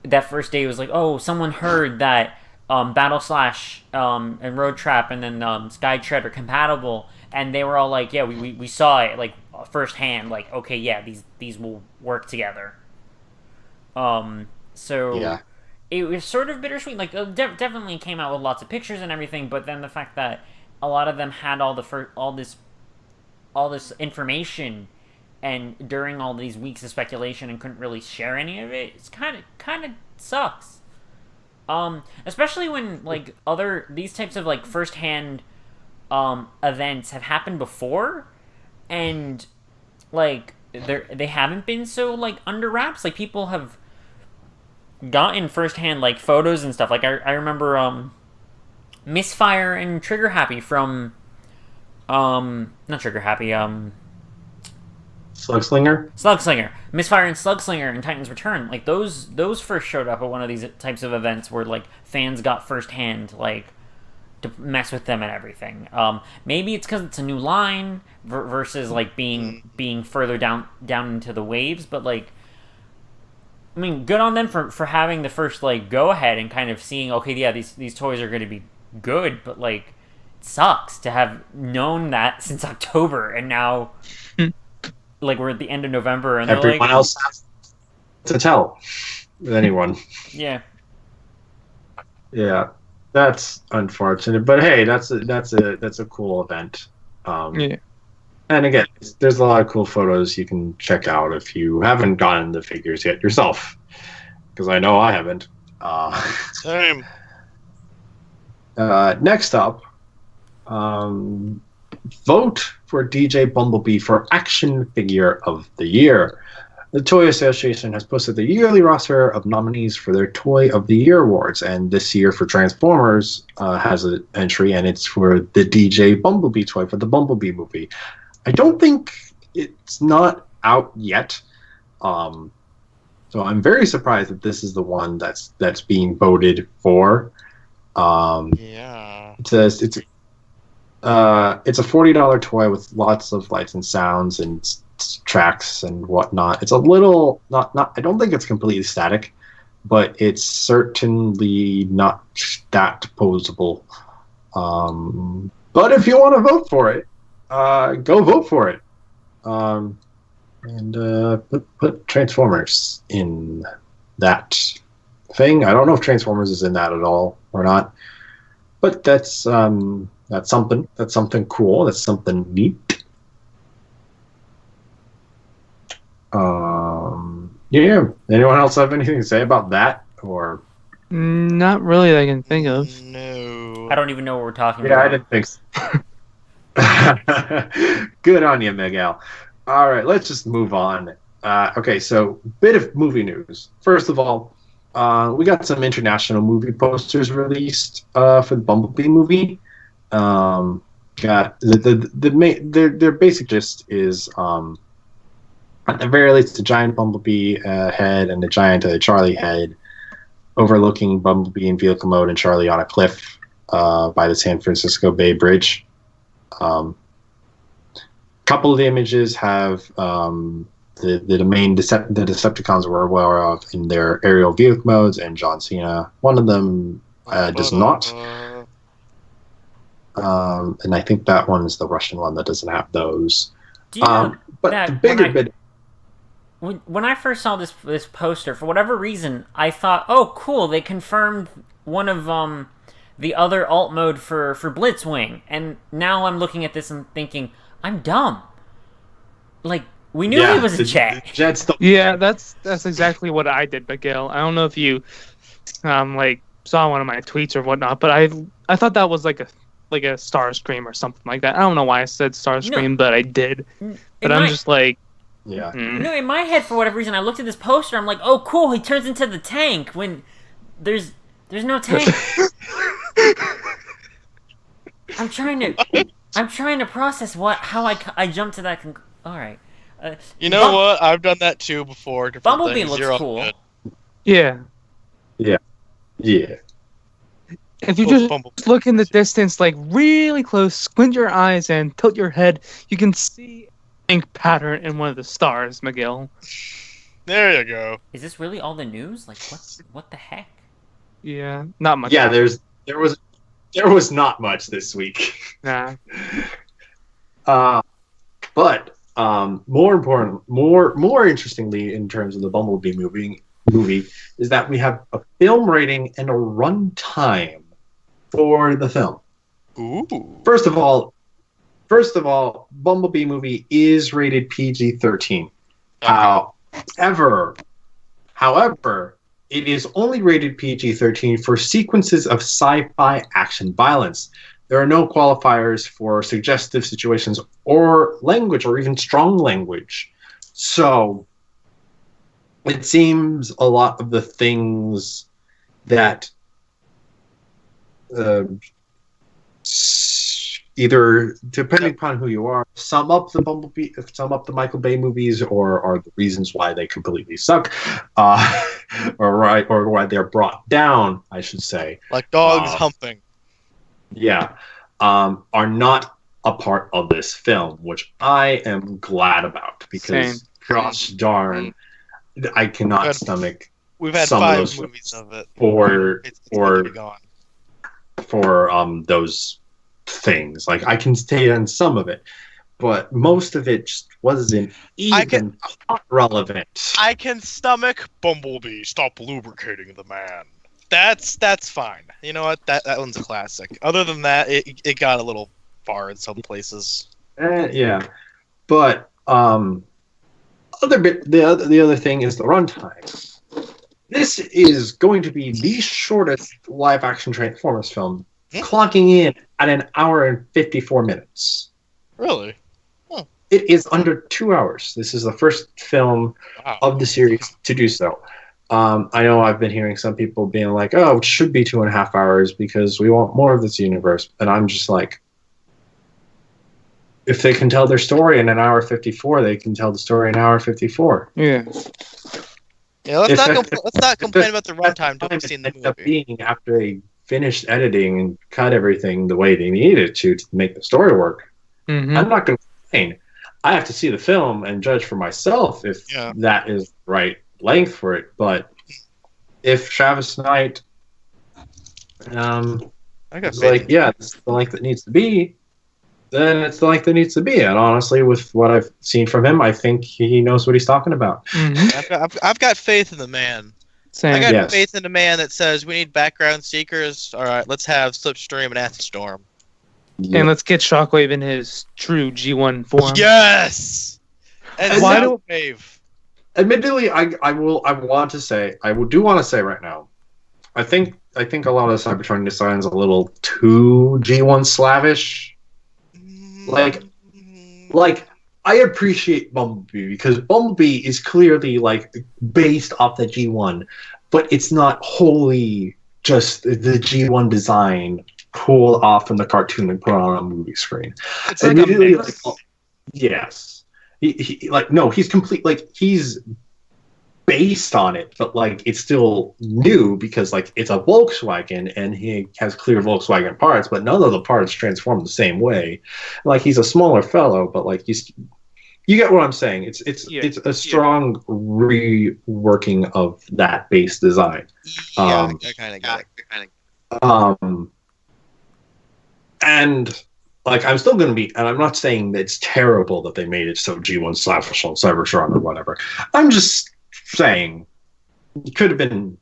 that first day was like, oh, someone heard that Battle Slash and Road Trap and then Sky Tread are compatible, and they were all like, yeah, we saw it like firsthand, like, okay, yeah, these will work together. So yeah, it was sort of bittersweet. Like, definitely came out with lots of pictures and everything, but then the fact that a lot of them had all this information, and during all these weeks of speculation, and couldn't really share any of it, it's kind of sucks. Especially when like these types of like firsthand events have happened before, and like they haven't been so like under wraps. Like, people have gotten firsthand like photos and stuff. Like I remember Misfire and Trigger Happy from not Trigger Happy, Slugslinger. Misfire and Slugslinger and Titan's Return. Like, those first showed up at one of these types of events where like fans got firsthand like to mess with them and everything. Maybe it's because it's a new line versus like being further down into the waves, but like, I mean, good on them for having the first like go ahead and kind of seeing, okay, yeah, these toys are going to be good, but like, it sucks to have known that since October, and now like we're at the end of November, and everyone else has to tell anyone. Yeah, that's unfortunate, but hey, that's a cool event. Yeah. And again, there's a lot of cool photos you can check out if you haven't gotten the figures yet yourself, because I know I haven't. Same. Next up, vote for DJ Bumblebee for Action Figure of the Year. The Toy Association has posted the yearly roster of nominees for their Toy of the Year awards, and this year for Transformers has an entry, and it's for the DJ Bumblebee toy for the Bumblebee movie. I don't think it's not out yet, so I'm very surprised that this is the one that's being voted for. Yeah, it's a $40 toy with lots of lights and sounds and tracks and whatnot. It's a little not. I don't think it's completely static, but it's certainly not that posable. But if you want to vote for it, go vote for it. And put Transformers in that thing. I don't know if Transformers is in that at all or not. But that's something. That's something cool. That's something neat. Yeah. Anyone else have anything to say about that? Or not really that I can think of. No. I don't even know what we're talking yeah, about. I didn't think so. Good on you, Miguel. All right, let's just move on. Okay, so bit of movie news. First of all, we got some international movie posters released for the Bumblebee movie. Got their basic gist is at the very least, the giant Bumblebee head and the giant Charlie head overlooking Bumblebee in vehicle mode and Charlie on a cliff by the San Francisco Bay Bridge. Couple of the images have the Decepticons we're aware of in their aerial vehicle modes, and John Cena. One of them does not. And I think that one is the Russian one that doesn't have those. Do you know but that the bigger bit. When I first saw this poster, for whatever reason, I thought, oh, cool, they confirmed one of the other alt mode for Blitzwing. And now I'm looking at this and thinking, I'm dumb. Like, we knew he was a Jet. Yeah, that's exactly what I did, Miguel. I don't know if you saw one of my tweets or whatnot, but I thought that was like a Starscream or something like that. I don't know why I said Starscream, but I did. But I'm just like... Yeah. No, in my head, for whatever reason, I looked at this poster. I'm like, "Oh, cool! He turns into the tank when there's no tank." I'm trying to process how I jumped to that. All right. You know what? I've done that too before. Bumblebee looks cool. Yeah. Yeah. Yeah. If you just look in the distance, like really close, squint your eyes and tilt your head, you can see ink pattern in one of the stars, Miguel. There you go. Is this really all the news? Like, what the heck? Yeah, not much. Yeah, there was not much this week. Nah. But more interestingly, in terms of the Bumblebee movie, is that we have a film rating and a runtime for the film. Ooh. First of all, Bumblebee movie is rated PG-13. However, it is only rated PG-13 for sequences of sci-fi action violence. There are no qualifiers for suggestive situations or language or even strong language. So it seems a lot of the things that either, depending upon who you are, sum up the Michael Bay movies, or are the reasons why they completely suck, or why they're brought down, I should say. Like dogs humping. Yeah, are not a part of this film, which I am glad about, because gosh darn, I cannot stomach. We've had some 5 of those movies of it. For those things. Like, I can stay on some of it, but most of it just wasn't even relevant. I can stomach Bumblebee. Stop lubricating the man. That's fine. You know what? That one's a classic. Other than that, it got a little far in some places. Yeah, but the other thing is the runtime. This is going to be the shortest live-action Transformers film, clocking in at 1 hour and 54 minutes. Really? Huh. It is under 2 hours. This is the first film of the series to do so. I know I've been hearing some people being like, oh, it should be 2.5 hours because we want more of this universe. And I'm just like, if they can tell their story in 1 hour 54, they can tell the story in 1 hour 54. Yeah. Yeah, let's not complain about the runtime until we've seen the movie. Being after they finished editing and cut everything the way they needed to make the story work, I'm not going to complain. I have to see the film and judge for myself if that is the right length for it. But if Travis Knight is like, yeah, this is the length it needs to be, then it's the length it needs to be. And honestly, with what I've seen from him, I think he knows what he's talking about. Mm-hmm. I've got faith in the man. Same. I got faith in the man that says we need background seekers. All right, let's have Slipstream and Acid Storm. Yeah. And let's get Shockwave in his true G1 form. Yes. And Why Soundwave. Admittedly, I want to say right now, I think a lot of the Cybertron designs a little too G1 slavish. Like I appreciate Bumblebee because Bumblebee is clearly like based off the G1, but it's not wholly just the G1 design pulled off from the cartoon and put on a movie screen. It's like a mix. Yes. He's complete. Like he's based on it, but like it's still new because like it's a Volkswagen and he has clear Volkswagen parts, but none of the parts transform the same way. Like he's a smaller fellow, but like you get what I'm saying. It's a strong reworking of that base design. Yeah, I kind of get it. And like I'm still going to be, and I'm not saying that it's terrible that they made it so G1 slash on Cybertron or whatever. I'm just saying it could have been.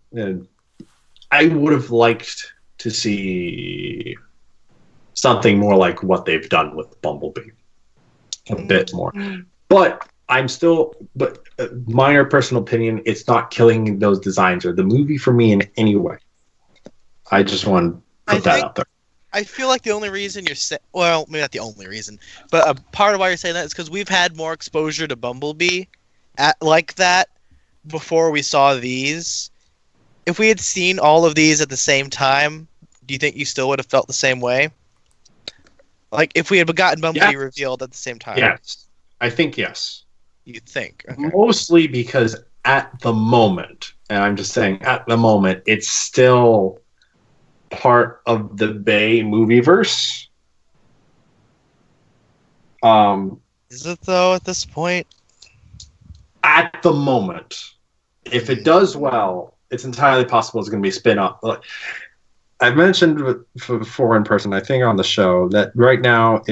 I would have liked to see something more like what they've done with Bumblebee, a bit more. But I'm still, minor personal opinion, it's not killing those designs or the movie for me in any way. I just want to put that out there. I feel like the only reason you're saying, well, maybe not the only reason, but a part of why you're saying that is because we've had more exposure to Bumblebee like that before we saw these. If we had seen all of these at the same time, do you think you still would have felt the same way? Like, if we had gotten Bumblebee revealed at the same time? Yes. I think yes. You think? Okay. Mostly because at the moment, and I'm just saying at the moment, it's still part of the Bay movieverse. Is it though at this point? At the moment, if it does well, it's entirely possible it's going to be a spin-off. I've mentioned before in person, I think on the show, that right now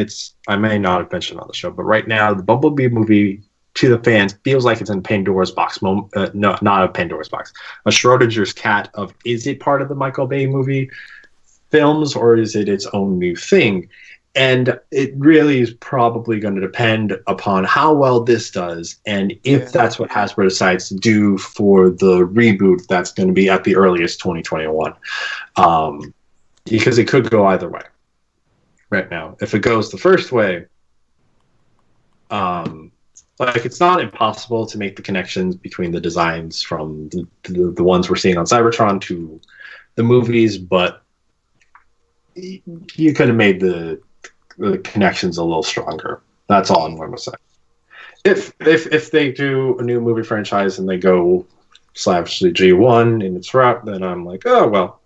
I may not have mentioned on the show, but right now the Bumblebee movie to the fans feels like it's in Pandora's box. No, not a Pandora's box. A Schrodinger's cat of, is it part of the Michael Bay movie films or is it its own new thing? And it really is probably going to depend upon how well this does and if that's what Hasbro decides to do for the reboot that's going to be at the earliest 2021. Because it could go either way right now. If it goes the first way, it's not impossible to make the connections between the designs from the ones we're seeing on Cybertron to the movies, but you could have made the connections a little stronger. That's all I'm going to say. If they do a new movie franchise and they go slavishly G1 in its route, then I'm like, oh well,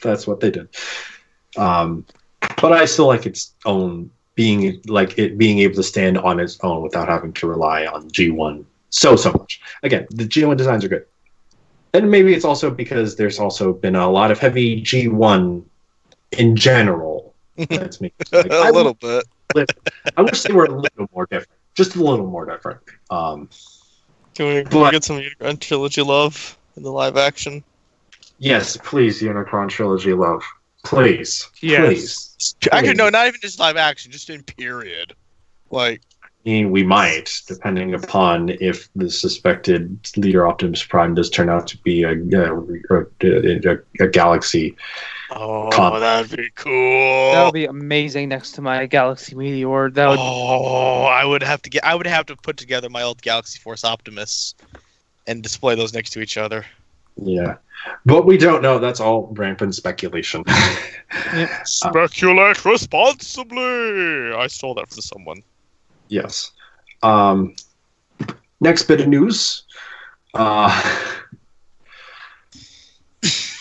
that's what they did. But I still like its own being able to stand on its own without having to rely on G1 so much. Again, the G1 designs are good, and maybe it's also because there's also been a lot of heavy G1 in general. That's me. Like, a little bit. I wish they were a little more different. Just a little more different. Can we get some Unicron Trilogy love in the live action? Yes, please, Unicron Trilogy love. Please. Yes. Please. Actually, no, not even just live action, just in period. Like, I mean, we might, depending upon if the suspected leader Optimus Prime does turn out to be a galaxy. Oh, that'd be cool. That would be amazing next to my Galaxy Meteor. I would have to put together my old Galaxy Force Optimus and display those next to each other. Yeah. But we don't know. That's all rampant speculation. Speculate responsibly! I stole that from someone. Yes. Next bit of news.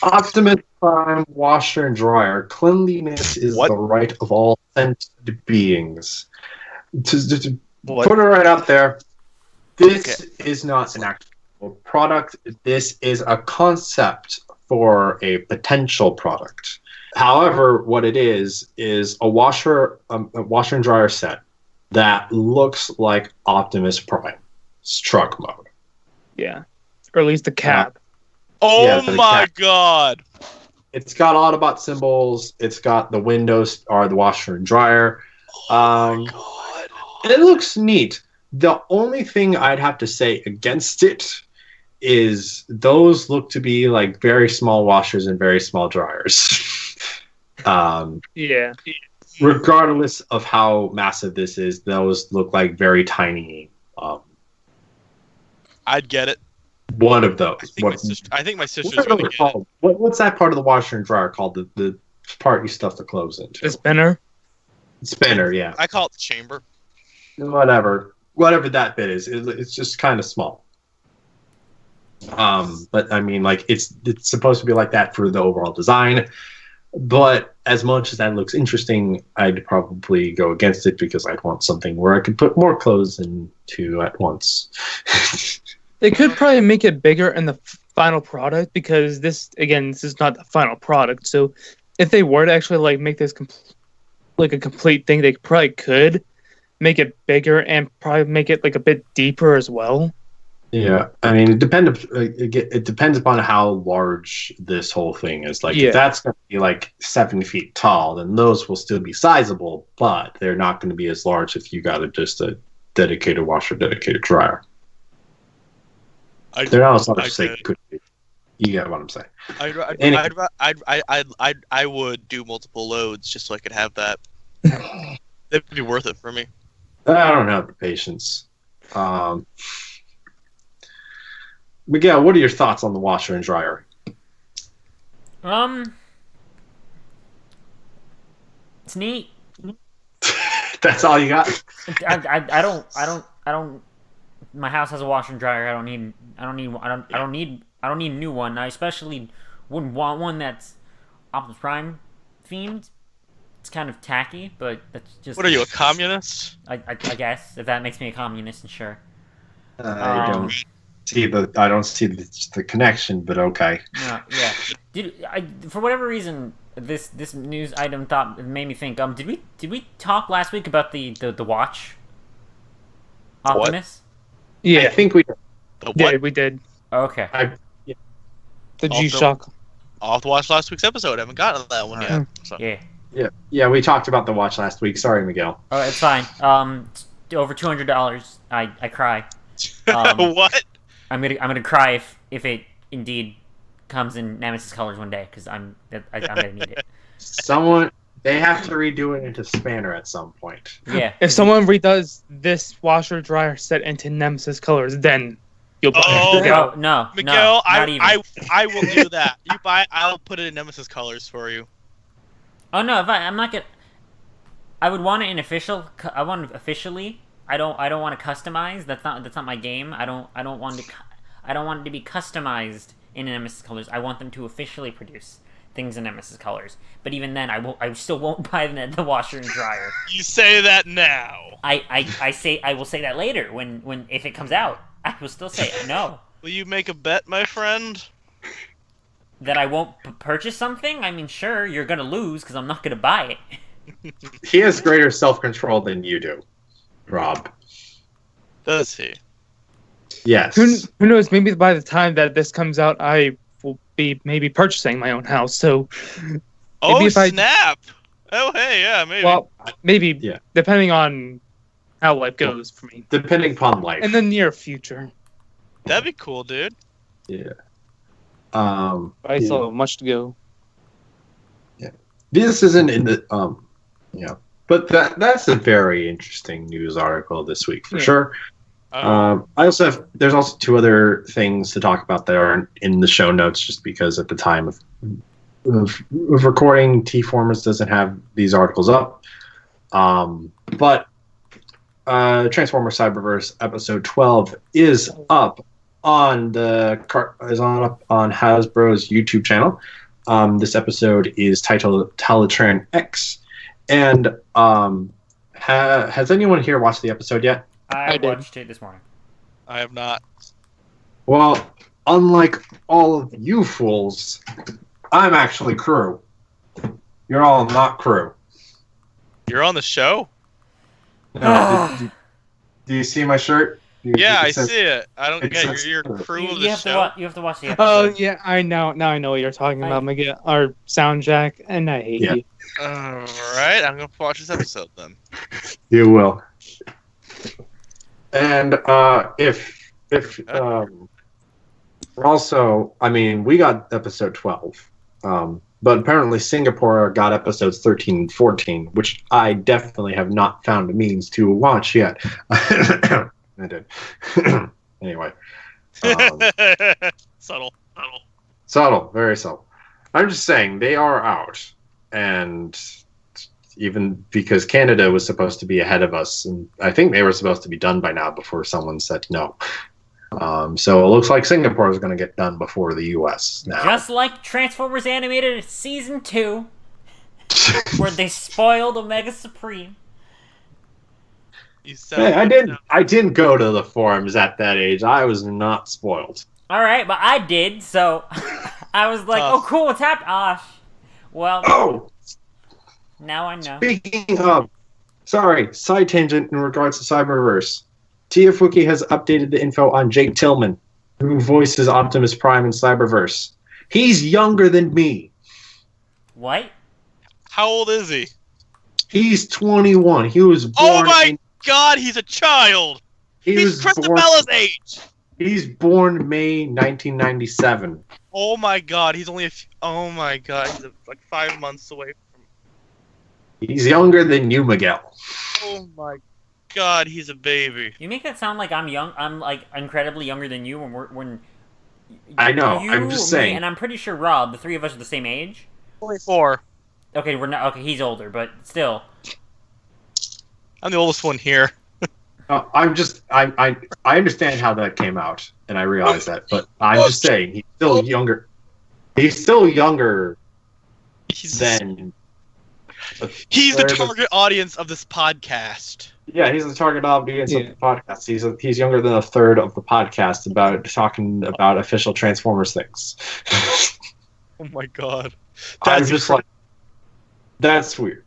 Optimus Prime washer and dryer. Cleanliness is the right of all sentient beings. To put it right out there, this is not an actual product. This is a concept for a potential product. However, what it is a washer and dryer set that looks like Optimus Prime's truck mode. Yeah, or at least the cab. Oh my god! It's got Autobot symbols. It's got the windows are the washer and dryer. Oh my god! It looks neat. The only thing I'd have to say against it is those look to be like very small washers and very small dryers. Yeah. Regardless of how massive this is, those look like very tiny. I'd get it. One of those. I think my sister's What are gonna those get called? What's that part of the washer and dryer called? The part you stuff the clothes into. The spinner. Spinner, yeah. it. I call it the chamber. Whatever that bit is, it's just kind of small. But I mean, like it's supposed to be like that for the overall design. But as much as that looks interesting, I'd probably go against it because I'd want something where I could put more clothes into at once. They could probably make it bigger in the final product because this is not the final product. So if they were to actually like make this like a complete thing, they probably could make it bigger and probably make it like a bit deeper as well. Yeah, I mean, it depends upon how large this whole thing is. Like, if that's going to be like 7 feet tall, then those will still be sizable, but they're not going to be as large if you got just a dedicated washer, dedicated dryer. They're not as large as they could be. You get what I'm saying? I would do multiple loads just so I could have that. That'd be worth it for me. I don't have the patience. Miguel, what are your thoughts on the washer and dryer? It's neat. That's all you got? I don't. My house has a washer and dryer. I don't need a new one. I especially wouldn't want one that's Optimus Prime themed. It's kind of tacky, but that's just. What are you, a communist? I guess if that makes me a communist, sure. I don't see the connection, but okay. Yeah. For whatever reason, this news item made me think. Did we talk last week about the watch? Optimus? What? Yeah, I think we did. Yeah, we did. Okay. The G-Shock. I'll have to watch last week's episode. I haven't gotten to that one yet. So. Yeah, we talked about the watch last week. Sorry, Miguel. Oh, it's fine. Over $200. I cry. What? I'm gonna cry if it indeed comes in Nemesis colors one day because I'm gonna need it. They have to redo it into Spanner at some point. Yeah. If someone redoes this washer dryer set into Nemesis colors, then you'll buy it. No, Miguel, not even. I will do that. You buy, I'll put it in Nemesis colors for you. Oh no, I'm not gonna. I would want it in official. I want it officially. I don't want to customize. That's not my game. I don't want it to be customized in Nemesis colors. I want them to officially produce things in Nemesis colors. But even then, I still won't buy the washer and dryer. You say that now. I will say that later when if it comes out. I will still say no. Will you make a bet, my friend? That I won't purchase something? I mean, sure, you're gonna lose because I'm not gonna buy it. He has greater self-control than you do, Rob. Does he? Yes. Who knows? Maybe by the time that this comes out, I will be maybe purchasing my own house. So. Oh snap! Oh hey, yeah, maybe. Well, maybe depending on how life goes for me. Depending upon life. In the near future. That'd be cool, dude. Yeah. I still have much to go. Yeah. This isn't in the but that's a very interesting news article this week for sure. There's also two other things to talk about that aren't in the show notes just because at the time of recording, T-Formers doesn't have these articles up. But Transformers Cyberverse episode 12 is up on Hasbro's YouTube channel. This episode is titled Talitran X. And has anyone here watched the episode yet? I watched it this morning. I have not. Well, unlike all of you fools, I'm actually crew. You're all not crew. You're on the show? No, do you see my shirt? Yeah, I see it. I don't get your crew of the show. You have to watch the episode. Oh yeah, I know. Now I know what you're talking about, Miguel. Our SoundJack, and I hate you. All right, I'm gonna watch this episode then. You will. And also, I mean, we got episode 12, but apparently Singapore got episodes 13 and 14, which I definitely have not found a means to watch yet. I did. Anyway. Subtle, very subtle. I'm just saying, they are out. And even because Canada was supposed to be ahead of us, and I think they were supposed to be done by now before someone said no. So it looks like Singapore is going to get done before the U.S. now. Just like Transformers Animated Season 2, where they spoiled Omega Supreme. Hey, I didn't go to the forums at that age. I was not spoiled. All right, but I did, so I was like, "Oh, cool, what's happened?" Well, now I know. Speaking of, sorry, side tangent in regards to Cyberverse. TFWiki has updated the info on Jake Tillman, who voices Optimus Prime in Cyberverse. He's younger than me. What? How old is he? He's 21. He was born. Oh my God, he's a child. He's Christabella's age. He's born May 1997. Oh my God, he's only oh my God, he's like 5 months away from. He's younger than you, Miguel. Oh my God, he's a baby. You make that sound like I'm young. I'm like incredibly younger than you when. I know. I'm just saying. And I'm pretty sure Rob, the three of us are the same age. 24. Okay, we're not. Okay, he's older, but still. I'm the oldest one here. I understand how that came out, and I realize that, but I'm just saying he's still younger. He's still younger than. He's the target audience of this podcast. Yeah, he's the target audience of the podcast. He's younger than a third of the podcast about talking about official Transformers things. Oh my God, I'm just like, that's weird.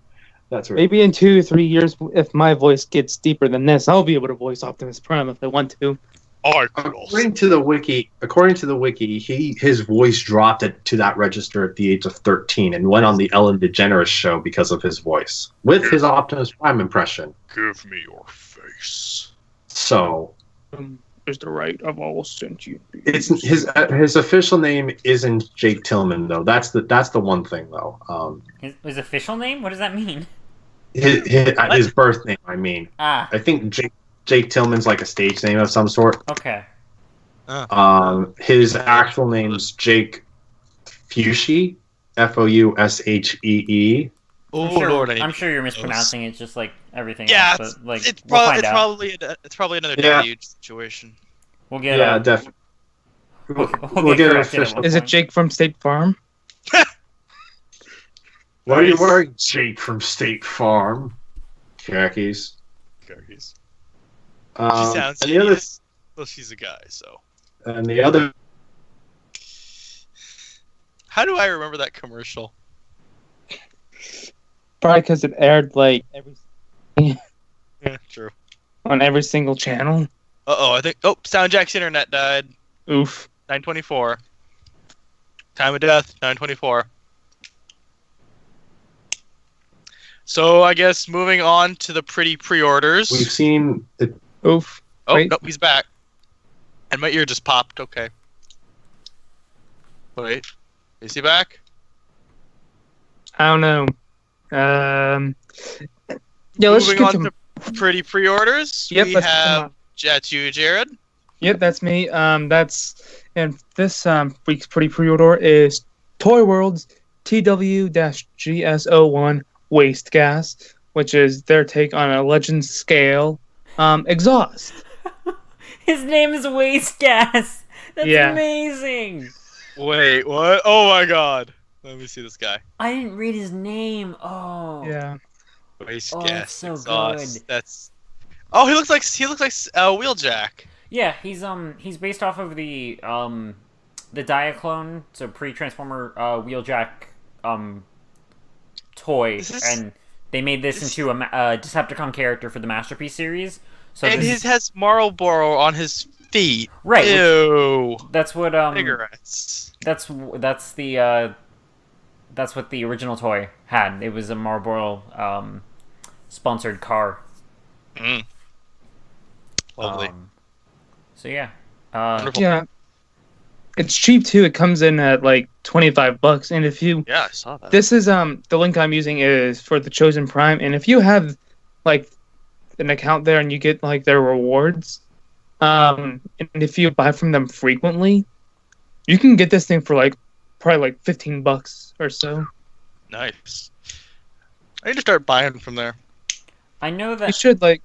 That's weird. Maybe in 2-3 years, if my voice gets deeper than this, I'll be able to voice Optimus Prime if I want to. According to the wiki, his voice dropped to that register at the age of 13 and went on the Ellen DeGeneres show because of his voice with his Optimus Prime impression. Give me your face. So, is the right of all sentient beings. It's his official name isn't Jake Tillman though. That's the one thing though. His official name? What does that mean? His birth name, I mean. I think Jake Tillman's like a stage name of some sort. Okay. His actual name's Jake Fushie, Foushee. Oh sure, Lord, I'm sure you're mispronouncing it, just like everything else. But, like, it's probably another W situation. We'll get definitely. We'll get it official. Is it Jake from State Farm? Why are you wearing Jake from State Farm? Khakis. She sounds hideous. Well, she's a guy, so. And the other. How do I remember that commercial? Probably because it aired like every. Yeah, true. On every single channel. I think. Oh, SoundJack's internet died. Oof. 9:24. Time of death. 9:24. So I guess moving on to the pretty pre-orders. We've seen it. Oof. Oh, wait. Nope, he's back. And my ear just popped. Okay. Wait. Is he back? I don't know. Yeah, let's moving on to pretty pre-orders. Yep, we have that's you, Jared. Yep, that's me. And this week's pretty pre-order is Toy World's TW-GS01 Waste Gas, which is their take on a Legend scale exhaust. His name is Waste Gas. That's amazing. Wait, what? Oh my God. Let me see this guy. I didn't read his name. Oh. Yeah. Waste gas so exhaust. good. That's. Oh, he looks like Wheeljack. Yeah, he's based off of the Diaclone, so pre-Transformer Wheeljack toy, and they made this into a Decepticon character for the Masterpiece series. So and his has Marlboro on his feet. Right. Ew. That's what cigarettes. That's what the original toy had. It was a Marlboro sponsored car. Lovely. So yeah. Yeah. It's cheap too. It comes in at like $25, and if you I saw that. This is the link I'm using is for the Chosen Prime, and if you have like an account there and you get like their rewards, and if you buy from them frequently, you can get this thing for like probably like $15 or so. Nice. I need to start buying from there. I know that You should like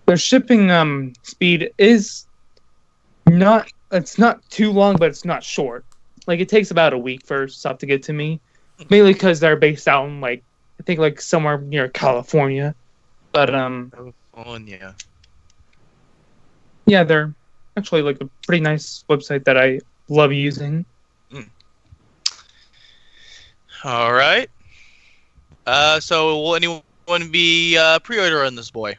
their shipping speed is not too long, but it's not short. Like it takes about a week for stuff to get to me, mainly because they're based out in like I think like somewhere near California. But California. Yeah, they're actually like a pretty nice website that I love using. All right. So will anyone be pre-ordering this boy?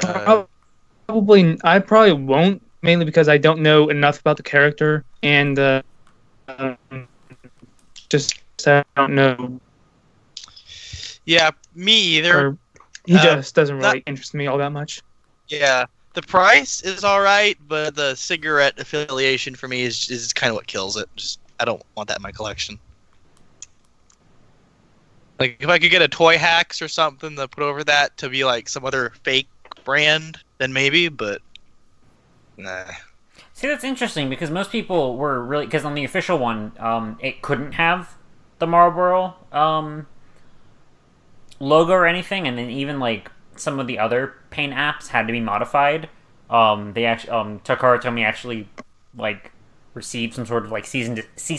I probably won't, mainly because I don't know enough about the character, and just I don't know. Yeah, me either. He just doesn't really interest me all that much. Yeah, the price is all right, but the cigarette affiliation for me is kind of what kills it. Just I don't want that in my collection. Like if I could get a Toy Hacks or something to put over that to be like some other fake brand, then maybe, but nah. See, that's interesting because most people were really because on the official one, it couldn't have the Marlboro logo or anything, and then even like some of the other paint apps had to be modified. They actually Takara Tomy actually like received some sort of like cease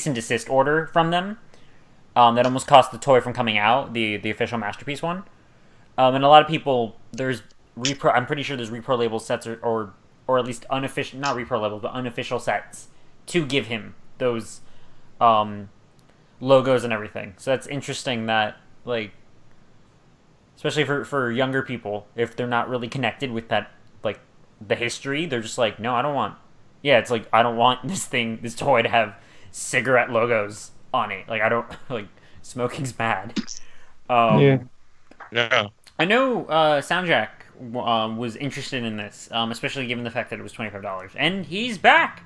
and desist order from them. That almost cost the toy from coming out, the official Masterpiece one. And a lot of people I'm pretty sure there's repro label sets or at least unofficial, not repro label, but unofficial sets to give him those logos and everything. So that's interesting that like, especially for younger people, if they're not really connected with that like the history, they're just like, no, I don't want. Yeah, it's like I don't want this toy to have cigarette logos on it. Like I don't like smoking's bad. Yeah. I know SoundJack was interested in this, especially given the fact that it was $25, and he's back.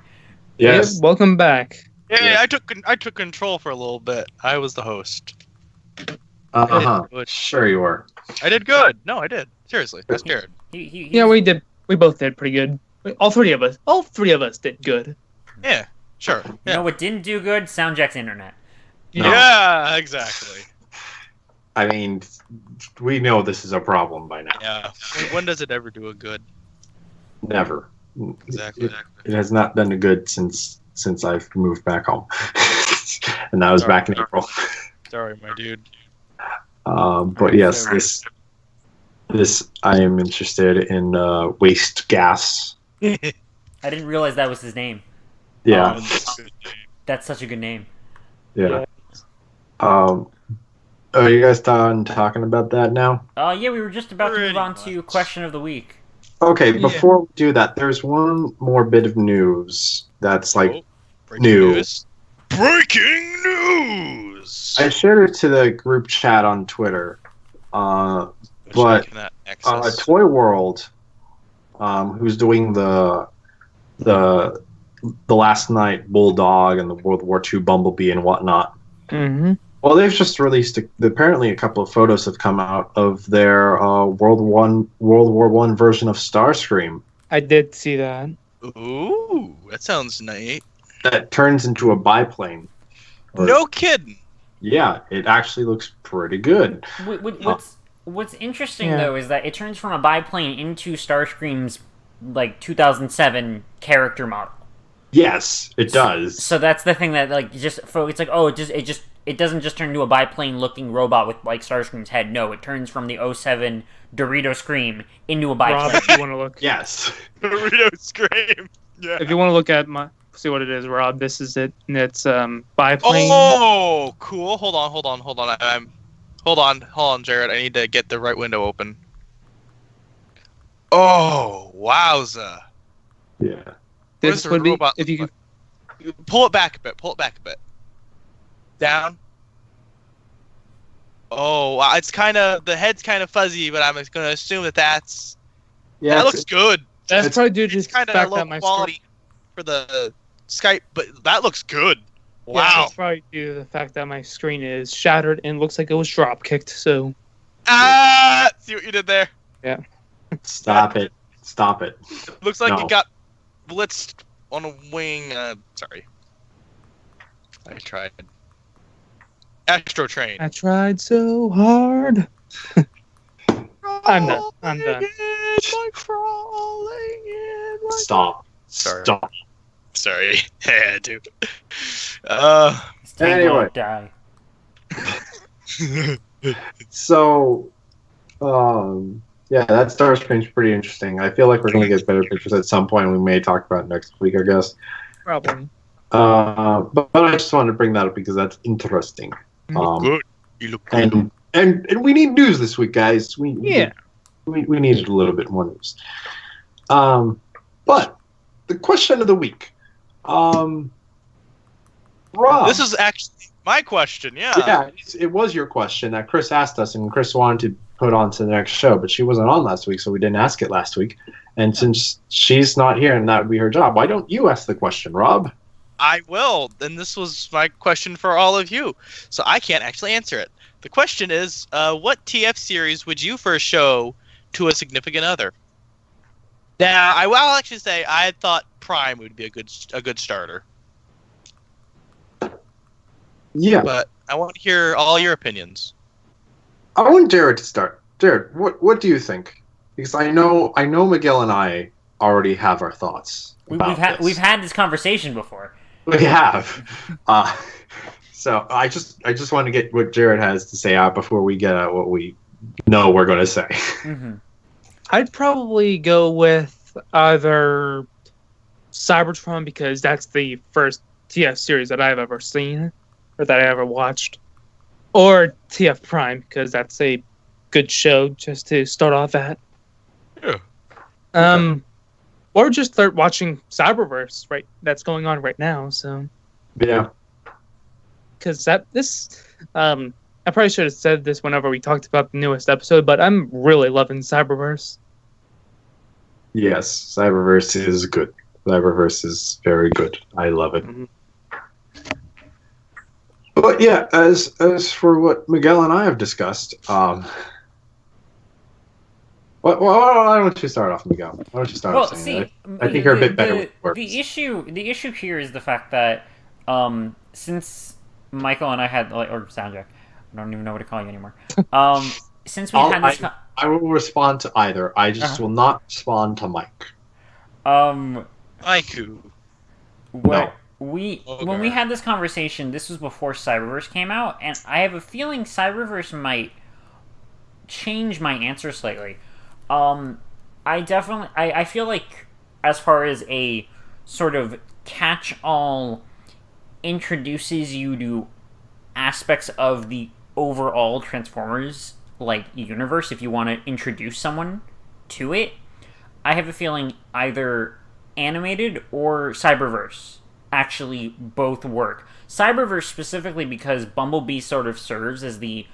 Yes, Yep, welcome back. Yeah, I took control for a little bit. I was the host. Sure you were. I did good. No, I did. Seriously, I was scared. Yeah, we did. We both did pretty good. All three of us did good. Yeah, sure. You Yeah, know what didn't do good? SoundJack's internet. yeah, exactly. I mean, we know this is a problem by now. Yeah. When does it ever do a good? Never. Exactly. It has not done a good since I've moved back home, and that was back in April. Sorry, my dude. But yes, this I am interested in waste gas. I didn't realize that was his name. Yeah. That's such a good name. Yeah. Are you guys done talking about that now? Yeah, we were just about to move on to question of the week. Okay, before we do that, there's one more bit of news that's like new. Breaking news! I shared it to the group chat on Twitter. But Toy World, who's doing the Last Night Bulldog and the World War II Bumblebee and whatnot. Mm-hmm. Well, they've just released apparently a couple of photos have come out of their World War I version of Starscream. I did see that. Ooh, that sounds nice. That turns into a biplane. No kidding. Yeah, it actually looks pretty good. What's interesting though is that it turns from a biplane into Starscream's like 2007 character model. Yes, it does. So that's the thing that like it's like it doesn't just turn into a biplane looking robot with like Starscream's head. No, it turns from the 07 Dorito Scream into a biplane. Rob, if you want to look, Yes, Dorito Scream. Yeah. if you want to look at my see what it is, Rob. This is it. And it's biplane. Oh, cool. Hold on. Hold on, Jared. I need to get the right window open. Oh, wowza. Yeah. This would be if you could pull it back a bit. Down. Oh, wow. It's kind of, the head's kind of fuzzy, but I'm going to assume that looks good. That's probably due to it's the kind fact of low that my quality for the Skype, but that looks good. Wow. Yeah, that's probably due to the fact that my screen is shattered and looks like it was drop kicked. So. See what you did there? Yeah. Stop it. Looks like you got blitzed on a wing. Sorry. I tried. Astro Train. I tried so hard. I'm done. Stop. Sorry. Stop. Sorry. I had to. Anyway. Die. So, yeah, that Star Screen's pretty interesting. I feel like we're going to get better pictures at some point. We may talk about it next week, I guess. Probably. But I just wanted to bring that up because that's interesting. Good. You look good. And we need news this week, guys. We needed a little bit more news. But the question of the week, Rob. This is actually my question. Yeah. Yeah, it was your question that Chris asked us, and Chris wanted to put on to the next show, but she wasn't on last week, so we didn't ask it last week. And since she's not here, and that would be her job, why don't you ask the question, Rob? I will. And this was my question for all of you, so I can't actually answer it. The question is, what TF series would you first show to a significant other? Now, I will actually say I had thought Prime would be a good starter. Yeah, but I want to hear all your opinions. I want Jared to start. Jared, what do you think? Because I know Miguel and I already have our thoughts. We've had this conversation before. We have. So I just want to get what Jared has to say out before we get out what we know we're going to say. Mm-hmm. I'd probably go with either Cybertron because that's the first TF series that I've ever seen or that I ever watched, or TF Prime because that's a good show just to start off at. Yeah. Or just start watching Cyberverse that's going on right now. So Yeah. Because I probably should have said this whenever we talked about the newest episode, but I'm really loving Cyberverse. Yes, Cyberverse is good. Cyberverse is very good. I love it. Mm-hmm. But yeah, as for what Miguel and I have discussed, why don't you start off, Miguel? Why don't you start off saying that? I think you're a bit better with words. The issue here is the fact that since Michael and I had or SoundJack, I don't even know what to call you anymore. Since we had this, I will respond to either. I just will not respond to Mike. Aiku. No. When we had this conversation, this was before Cyberverse came out, and I have a feeling Cyberverse might change my answer slightly. I feel like as far as a sort of catch-all introduces you to aspects of the overall Transformers universe, if you want to introduce someone to it, I have a feeling either animated or Cyberverse actually both work. Cyberverse specifically because Bumblebee sort of serves as the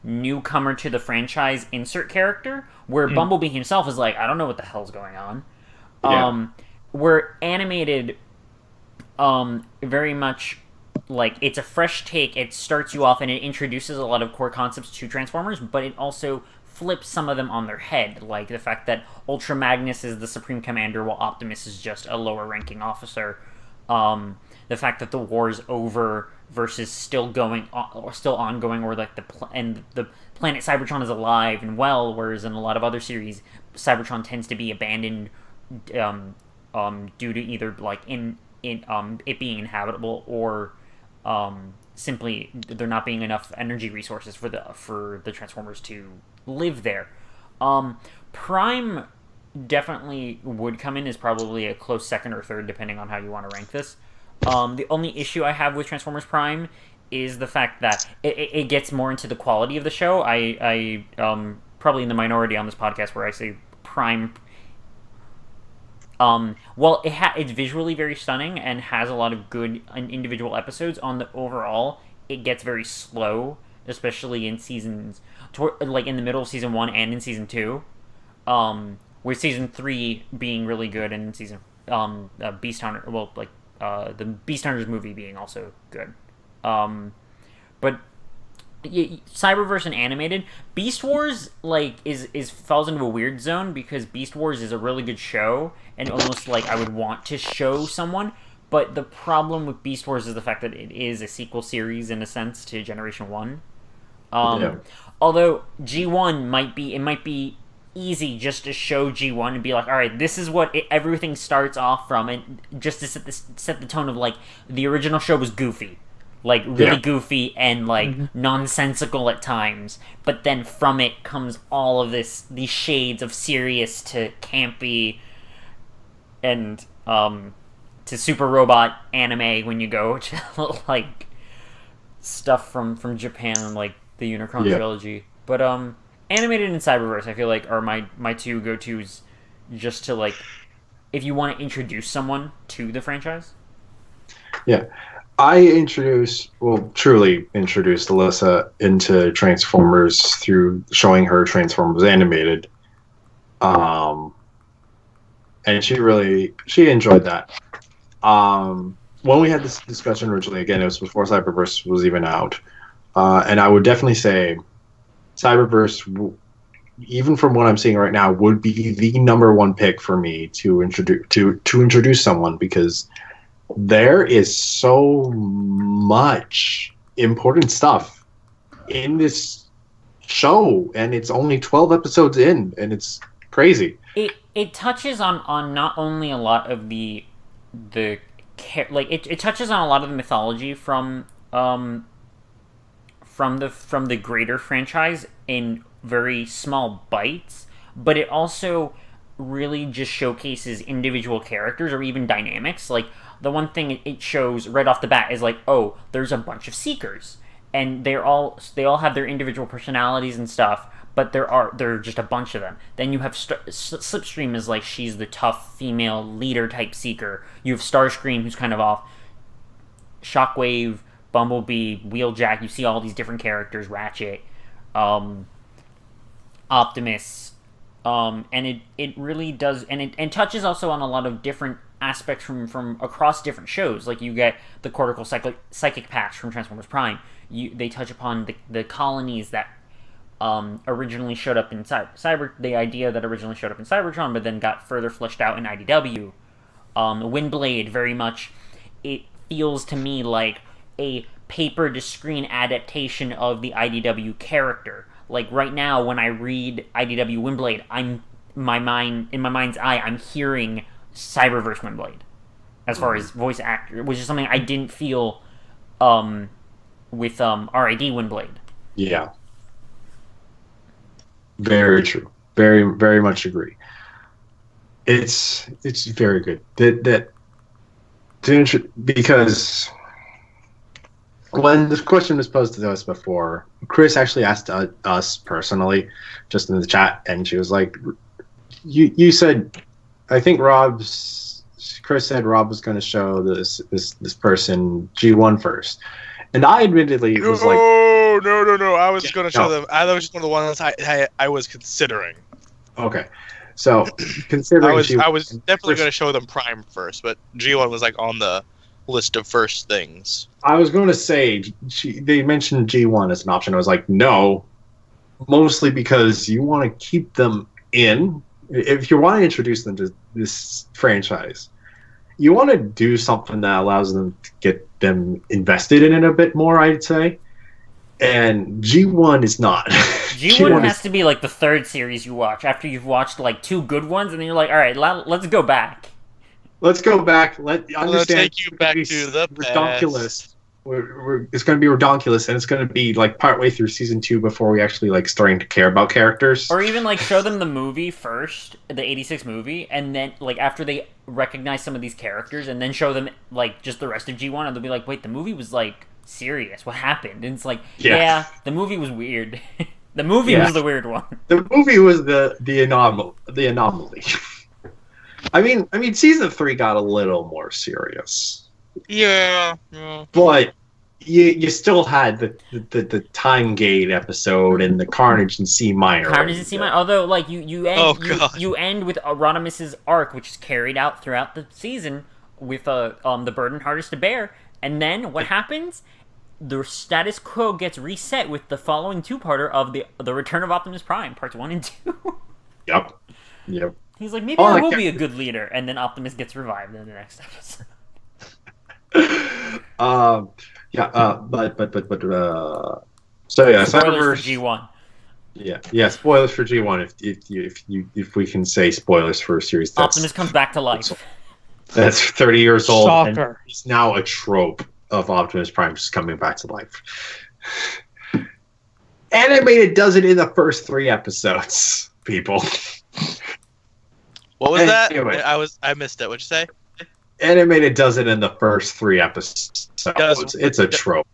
newcomer to the franchise insert character, where Bumblebee himself is like, I don't know what the hell's going on. Where animated very much it's a fresh take. It starts you off and it introduces a lot of core concepts to Transformers, but it also flips some of them on their head, like the fact that Ultra Magnus is the Supreme Commander while Optimus is just a lower ranking officer. The fact that the war is over versus still ongoing, or the planet Cybertron is alive and well, whereas in a lot of other series, Cybertron tends to be abandoned due to either it being inhabitable or simply there not being enough energy resources for the Transformers to live there. Prime definitely would come in is probably a close second or third, depending on how you want to rank this. The only issue I have with Transformers Prime is the fact that it gets more into the quality of the show. I probably in the minority on this podcast where I say Prime. Well, it's visually very stunning and has a lot of good individual episodes. On the overall, it gets very slow, especially in seasons, like in the middle of season 1 and in season 2. With season 3 being really good and season Beast Hunter, well, like the Beast Hunters movie being also good. But Cyberverse and animated, Beast Wars like is falls into a weird zone because Beast Wars is a really good show and almost like I would want to show someone. But the problem with Beast Wars is the fact that it is a sequel series in a sense to Generation 1. Although G1 might be easy just to show G1 and be like, all right, this is what everything starts off from, and just to set the tone of like the original show was goofy, like really goofy and like nonsensical at times, but then from it comes all of these shades of serious to campy and to super robot anime when you go to like stuff from Japan, like the Unicron trilogy. But animated and Cyberverse, I feel like, are my two go-tos just to, like, if you want to introduce someone to the franchise. Yeah. I truly introduced Alyssa into Transformers through showing her Transformers animated. And she enjoyed that. When we had this discussion originally, again, it was before Cyberverse was even out. And I would definitely say Cyberverse, even from what I'm seeing right now, would be the number one pick for me to introduce someone, because there is so much important stuff in this show, and it's only 12 episodes in, and it's crazy. It touches on not only a lot of it touches on a lot of the mythology from the greater franchise in very small bites, but it also really just showcases individual characters or even dynamics. Like, the one thing it shows right off the bat is like, oh, there's a bunch of Seekers, and they all have their individual personalities and stuff, but there are just a bunch of them. Then you have Slipstream is like, she's the tough female leader type Seeker. You have Starscream, who's kind of off. Shockwave, Bumblebee, Wheeljack, you see all these different characters, Ratchet, Optimus, and it really does, and it touches also on a lot of different aspects from across different shows. Like, you get the cortical psychic patch from Transformers Prime. They touch upon the colonies that originally showed up in the idea that originally showed up in Cybertron, but then got further fleshed out in IDW. Windblade, very much, it feels to me like a paper-to-screen adaptation of the IDW character. Like, right now, when I read IDW Windblade, in my mind's eye, I'm hearing Cyberverse Windblade, as far as voice actor, which is something I didn't feel with RID Windblade. Yeah. Very true. Very, very much agree. It's very good. Because when this question was posed to us before, Chris actually asked us personally, just in the chat, and she was like, "You said, I think Chris said Rob was going to show this person G1 first," and I admittedly was like, "No! I was going to show them. That was just one of the ones I was considering." Okay, so considering I was definitely going to show them Prime first, but G1 was like on the list of first things. I was going to say they mentioned G1 as an option. I was like, no, mostly because you want to keep them in. If you want to introduce them to this franchise, you want to do something that allows them to get them invested in it a bit more, I'd say. And G1 is not. G1 has to be like the third series you watch after you've watched like two good ones, and then you're like, all right, let's go back. Let's go back. Let's take you back to the ridiculous it's going to be redonkulous, and it's going to be like partway through season 2 before we actually like starting to care about characters. Or even like show them the movie first, the 86 movie, and then like after they recognize some of these characters, and then show them like just the rest of G1, and they'll be like, wait, the movie was like serious. What happened? And it's like, yeah the movie was weird. The movie was the weird one. The movie was the anomaly. I mean, season 3 got a little more serious. Yeah. But you still had the Time Gate episode and the Carnage in C minor. Carnage in C minor. Although, like you end with Rodimus's arc, which is carried out throughout the season with the burden hardest to bear. And then what happens? The status quo gets reset with the following two-parter of the Return of Optimus Prime, parts 1 and 2. Yep. He's like, maybe I will be a good leader, and then Optimus gets revived in the next episode. Spoilers for G1. Yeah, spoilers for G1. If we can say spoilers for a series, Optimus comes back to life. That's 30 years old. Shocker. And he's now a trope of Optimus Prime just coming back to life. Animated does it in the first 3 episodes, people. What was that? Anyway, I missed it. What'd you say? Animated does it in the first 3 episodes. It's a trope.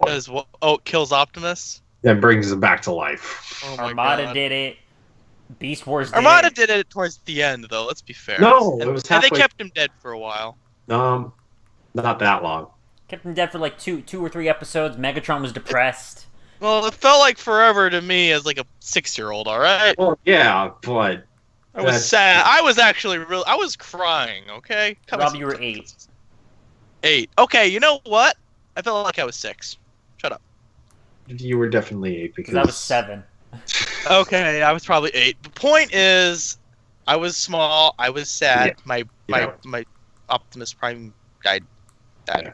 It kills Optimus? That brings him back to life. Oh my Armada God. did it. Beast Wars did Armada it. did it towards the end, though. Let's be fair. No, and, it was and they halfway. kept him dead for a while. Not that long. Kept him dead for like two or 3 episodes. Megatron was depressed. Well, it felt like forever to me as like a 6-year-old. All right. Well, yeah, but I was sad. I was actually I was crying. Okay. Rob, you were 8. 8. Okay. You know what? I felt like I was 6. Shut up. you were definitely 8 because I was 7. Okay, I was probably 8. The point is, I was small. I was sad. Yeah. My Optimus Prime died. Yeah.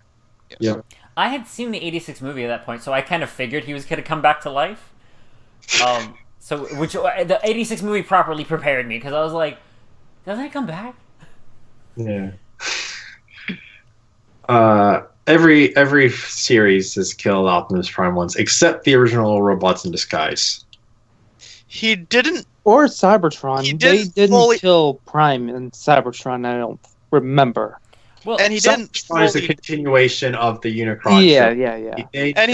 Yeah. I had seen the 86 movie at that point, so I kind of figured he was going to come back to life. Which the 86 movie properly prepared me, because I was like, doesn't he come back? Yeah. Every series has killed Optimus Prime once, except the original Robots in Disguise. He didn't. Or Cybertron. He They didn't didn't fully- kill Prime in Cybertron, I don't remember. Well, And he didn't. Cybertron is a fully- continuation of the Unicron. Yeah. And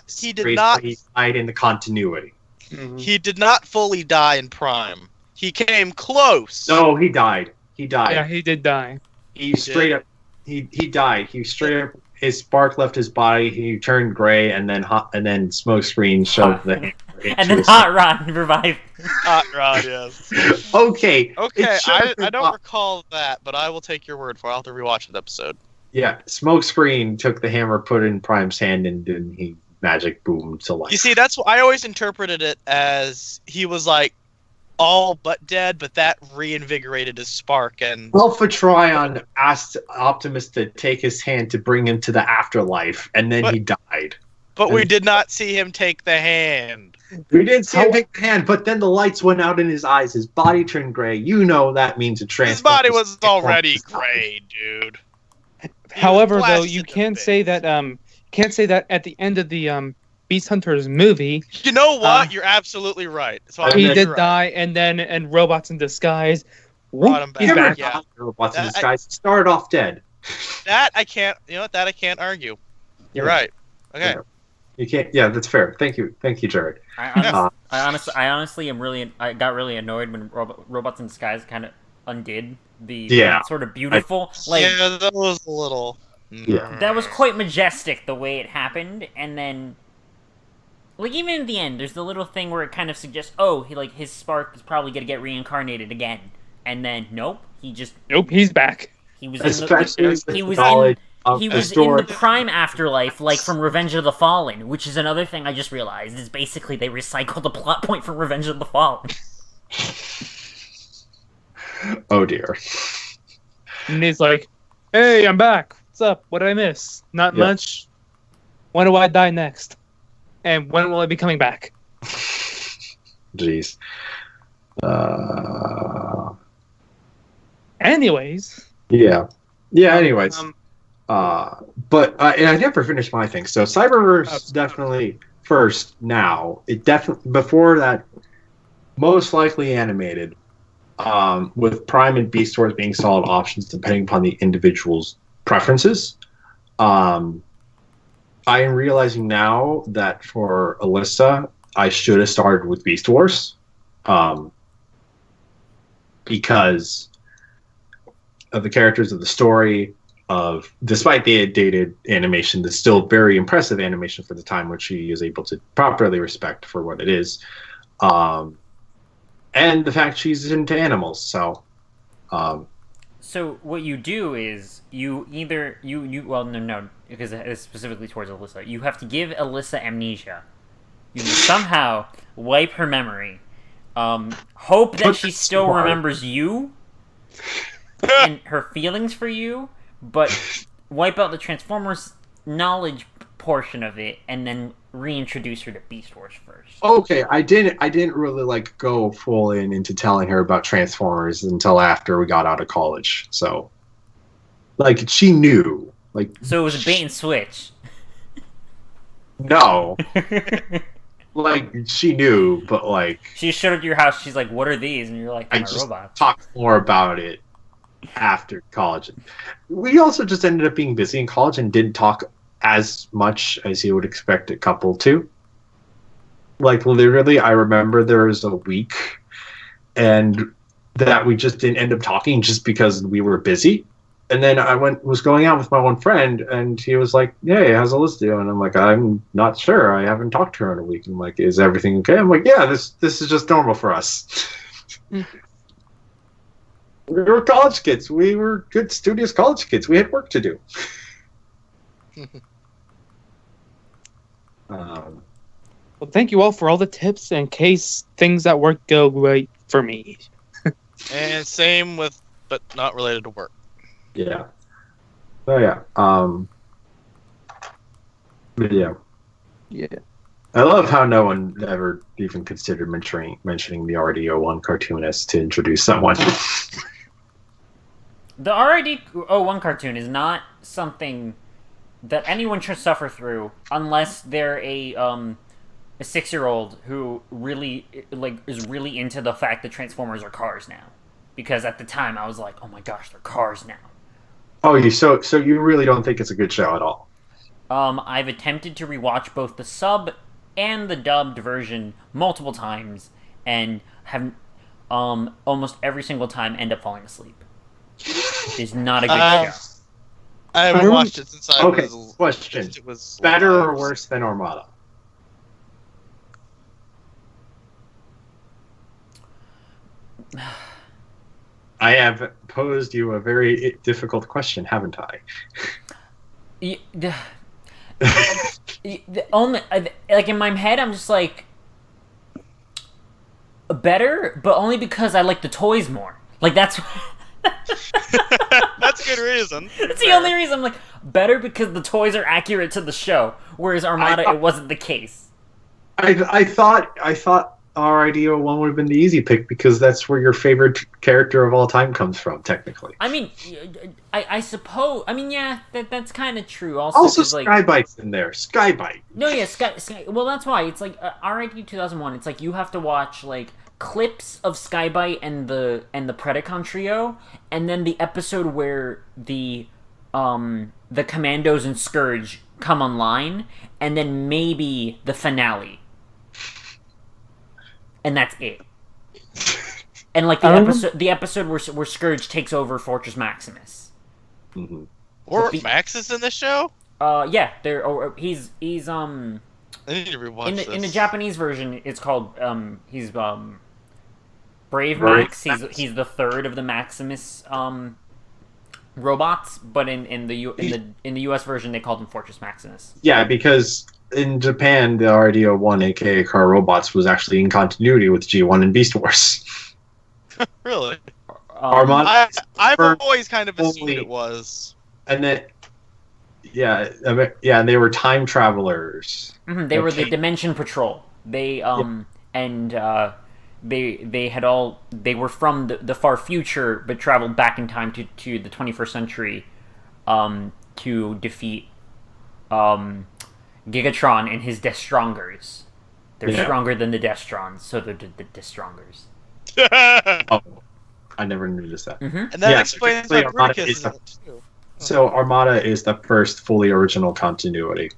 he did not. He died in the continuity. Mhm. He did not fully die in Prime. He came close. No, he died. He died. Yeah, he did die. He straight up. He died. He straight up. His spark left his body. He turned gray, and then Smokescreen shoved the hammer into and then his Hot Rod revived. Hot Rod, yes. Okay. Okay, it should have I been don't Hot- recall that, but I will take your word for it. I'll have to rewatch the episode. Yeah, Smokescreen took the hammer, put it in Prime's hand, and then he magic boomed to life. You see, that's what I always interpreted it as. He was like all but dead, but that reinvigorated his spark. And Alpha Trion asked Optimus to take his hand to bring him to the afterlife, and then he died. but we did not see him take the hand. We didn't see him take the hand, but then the lights went out in his eyes. His body turned gray. You know that means a His transfer. body was already gray, dude. However, though, blasted you the can face. say that at the end of the Beast Hunters movie, You know what? You're absolutely right. So And he then- did right. die, and Robots in Disguise Brought him he's back. back. Yeah. Robots in That- Disguise started off dead. That I can't. You know what? That I can't argue. You're Yeah. right. Okay. Yeah. You can't. Yeah, that's fair. Thank you, Jared. I honestly I got really annoyed when Robots in Disguise kind of undid the sort of beautiful Yeah, that was a little. Yeah. that was quite majestic the way it happened, and then like even in the end there's the little thing where it kind of suggests his spark is probably gonna get reincarnated again, and then nope, he's back. he was Especially with he the was knowledge of he the was in story. the prime afterlife, like from Revenge of the Fallen, which is another thing I just realized is basically they recycled the plot point from Revenge of the Fallen. Oh dear. And he's like, "Hey, I'm back. What's up? What did I miss? Not Yeah. much. When do I die next? And when will I be coming back?" Jeez. Anyways, Yeah. Yeah. Anyways. But and I never finished my thing. So Cyberverse definitely first. Now it definitely before that, most likely animated. With Prime and Beast Wars being solid options depending upon the individual's preferences. I am realizing now that for Alyssa, I should have started with Beast Wars, because of the characters of the story. Despite the dated animation, the still very impressive animation for the time, which she is able to properly respect for what it is, and the fact she's into animals. So what you do is you either well no because it's specifically towards Alyssa. You have to give Alyssa amnesia. You somehow wipe her memory. Hope that she still remembers you and her feelings for you, but wipe out the Transformers knowledge portion of it, and then reintroduce her to Beast Wars first. Okay, I didn't really go full into telling her about Transformers until after we got out of college. So, she knew. So it was a bait and switch. No. She knew, but she showed up to your house. She's like, "What are these?" And you're like, "My robots." Talked more about it after college. We also just ended up being busy in college and didn't talk as much as you would expect a couple to. Literally, I remember there was a week and that we just didn't end up talking just because we were busy. And then I was going out with my one friend, and he was like, "Hey, how's Alyssa doing?" And I'm like, "I'm not sure. I haven't talked to her in a week." And I'm like, "Is everything okay?" I'm like, "Yeah, this is just normal for us." We were college kids. We were good, studious college kids. We had work to do. Well, thank you all for all the tips in case things at work go right for me. And same with, but not related to work. Yeah. Oh yeah. But yeah. Yeah. I love how no one ever even considered mentioning the RD01 cartoonist to introduce someone. The RD01 cartoon is not something that anyone should suffer through unless they're a 6-year-old who really is really into the fact that Transformers are cars now. Because at the time I was like, "Oh my gosh, they're cars now." Oh, so you really don't think it's a good show at all? I've attempted to rewatch both the sub and the dubbed version multiple times, and have almost every single time end up falling asleep. It's not a good show. I haven't watched it since I was... Question. It was better or worse than Armada? I have posed you a very difficult question, haven't I? The only in my head, I'm just better, but only because I like the toys more. That's that's a good reason. That's the only reason. I'm like, better because the toys are accurate to the show, whereas Armada it wasn't the case. I thought RIDO1 would have been the easy pick because that's where your favorite character of all time comes from, technically. I mean, I suppose. I mean, yeah, that's kind of true. Also, Skybite's in there. Skybite. No, yeah, Sky. Well, that's why it's RID 2001. It's you have to watch clips of Skybite and the Predacon trio, and then the episode where the Commandos and Scourge come online, and then maybe the finale. And that's it. And the episode where Scourge takes over Fortress Maximus. Mm-hmm. Max is in this show? Yeah, he's I need to rewatch this. In the Japanese version, it's called he's Brave Max. He's the third of the Maximus robots, but in the US version they called him Fortress Maximus. Yeah, because in Japan, the RDO1, aka Car Robots, was actually in continuity with G1 and Beast Wars. Really? Armada. I've always kind of assumed it was. And then, and they were time travelers. Mm-hmm, they were the Dimension Patrol. They they were from the far future, but traveled back in time to the 21st century, to defeat Gigatron and his Destrongers. They're stronger than the Destrons, so they're the Destrongers. Oh, I never noticed that. Mm-hmm. And that explains why Bruticus is in it too. So Armada is the first fully original continuity.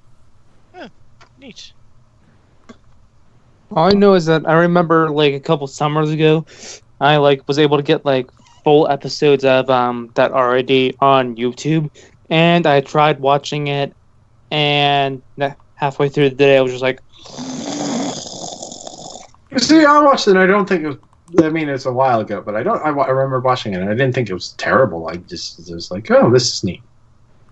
Neat. All I know is that I remember like a couple summers ago, I was able to get full episodes of that already on YouTube, and I tried watching it, and halfway through the day I was just like, see, I watched it. And I don't think it was. I mean, it's a while ago, but I remember watching it, and I didn't think it was terrible. I just was like, oh, this is neat.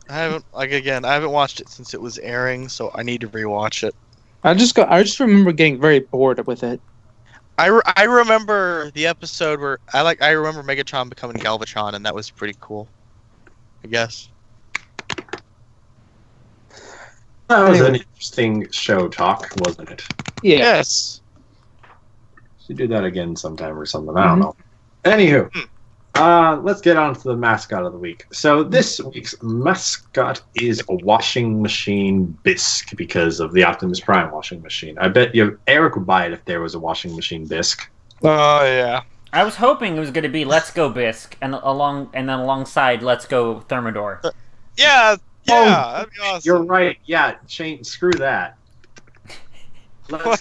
I haven't watched it since it was airing, so I need to rewatch it. I just remember getting very bored with it. I remember the episode where I remember Megatron becoming Galvatron, and that was pretty cool. I guess. That was an interesting show talk, wasn't it? Yeah. Yes. Should do that again sometime or something. I don't know. Anywho, let's get on to the mascot of the week. So this week's mascot is a washing machine Bisk because of the Optimus Prime washing machine. I bet Eric would buy it if there was a washing machine Bisk. Oh yeah. I was hoping it was going to be Let's Go Bisk and then alongside Let's Go Thermidor. Yeah, that'd be awesome. You're right. Yeah, Shane, screw that. What?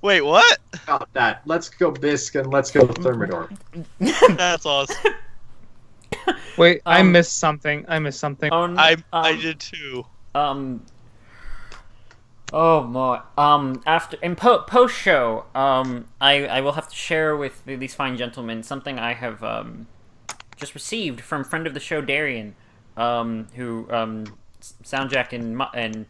Wait, what? About that. Let's go Bisk and let's go Thermidor. That's awesome. Wait, I missed something. Oh, no, I did too. Oh my. After in post show, I will have to share with these fine gentlemen something I have just received from friend of the show Darian, who SoundJack and I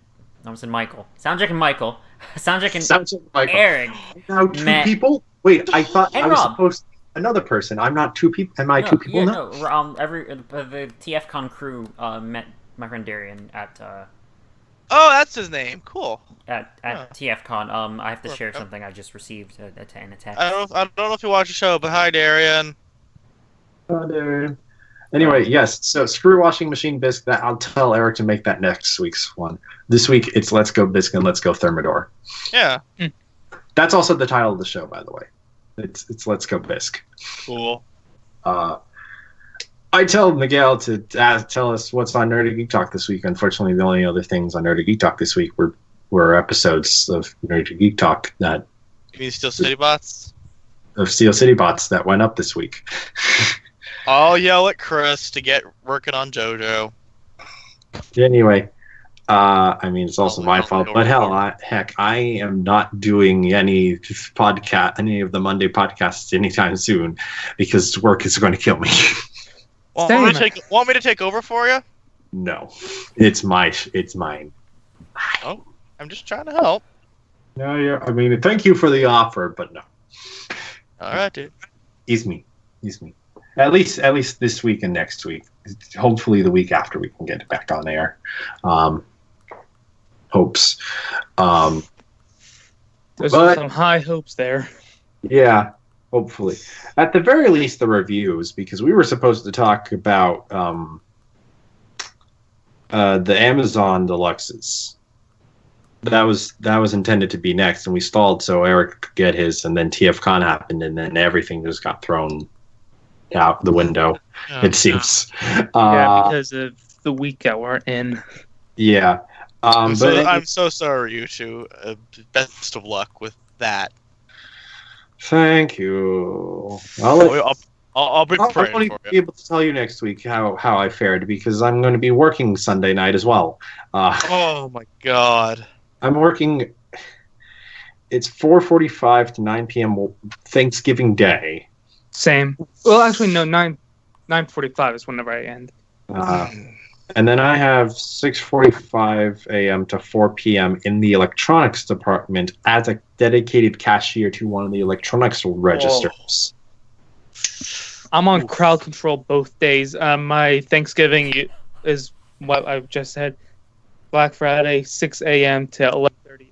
almost said Michael. SoundJack and Michael. SoundJack and Michael. Eric. Now two people? Wait, I thought I was Rob. supposed to be another person. I'm not two people. Am I two people now? No. The TFCon crew met my friend Darian at Oh, that's his name. Cool. at TFCon. I have to share something I just received in a text. I don't know if you watch the show, but hi, Darian. Oh, Darian. Anyway, yes. So screw washing machine Bisk. That I'll tell Eric to make that next week's one. This week it's Let's Go Bisk and Let's Go Thermidor. Yeah. That's also the title of the show, by the way. It's Let's Go Bisk. Cool. I tell Miguel to tell us what's on Nerdy Geek Talk this week. Unfortunately, the only other things on Nerdy Geek Talk this week were episodes of Nerdy Geek Talk that. You mean Steel City Bots? Of Steel City Bots that went up this week. I'll yell at Chris to get working on JoJo. Anyway, I mean, it's also my fault, but heck, I am not doing any of the Monday podcasts anytime soon because work is going to kill me. Want me to take over for you? No, it's mine. Oh, I'm just trying to help. No, I mean, thank you for the offer, but no. All right, dude. Ease me. At least this week and next week. Hopefully, the week after we can get it back on air. Hopes. There's some high hopes there. Yeah, hopefully. At the very least, the reviews, because we were supposed to talk about the Amazon Deluxes. That was intended to be next, and we stalled so Eric could get his, and then TFCon happened, and then everything just got thrown out the window, it seems. Because of the week that we're in. Yeah. I'm so sorry, you two. Best of luck with that. Thank you. I'll be praying for you. I'll only be able to tell you next week how I fared because I'm going to be working Sunday night as well. Oh my god. I'm working. It's 4:45 to 9 p.m. Thanksgiving Day. Same. Well, actually, no. 9:45 is whenever I end. And then I have 6:45 a.m. to 4 p.m. in the electronics department as a dedicated cashier to one of the electronics registers. I'm on crowd control both days. My Thanksgiving is what I just said. Black Friday, 6 a.m. to 11:30.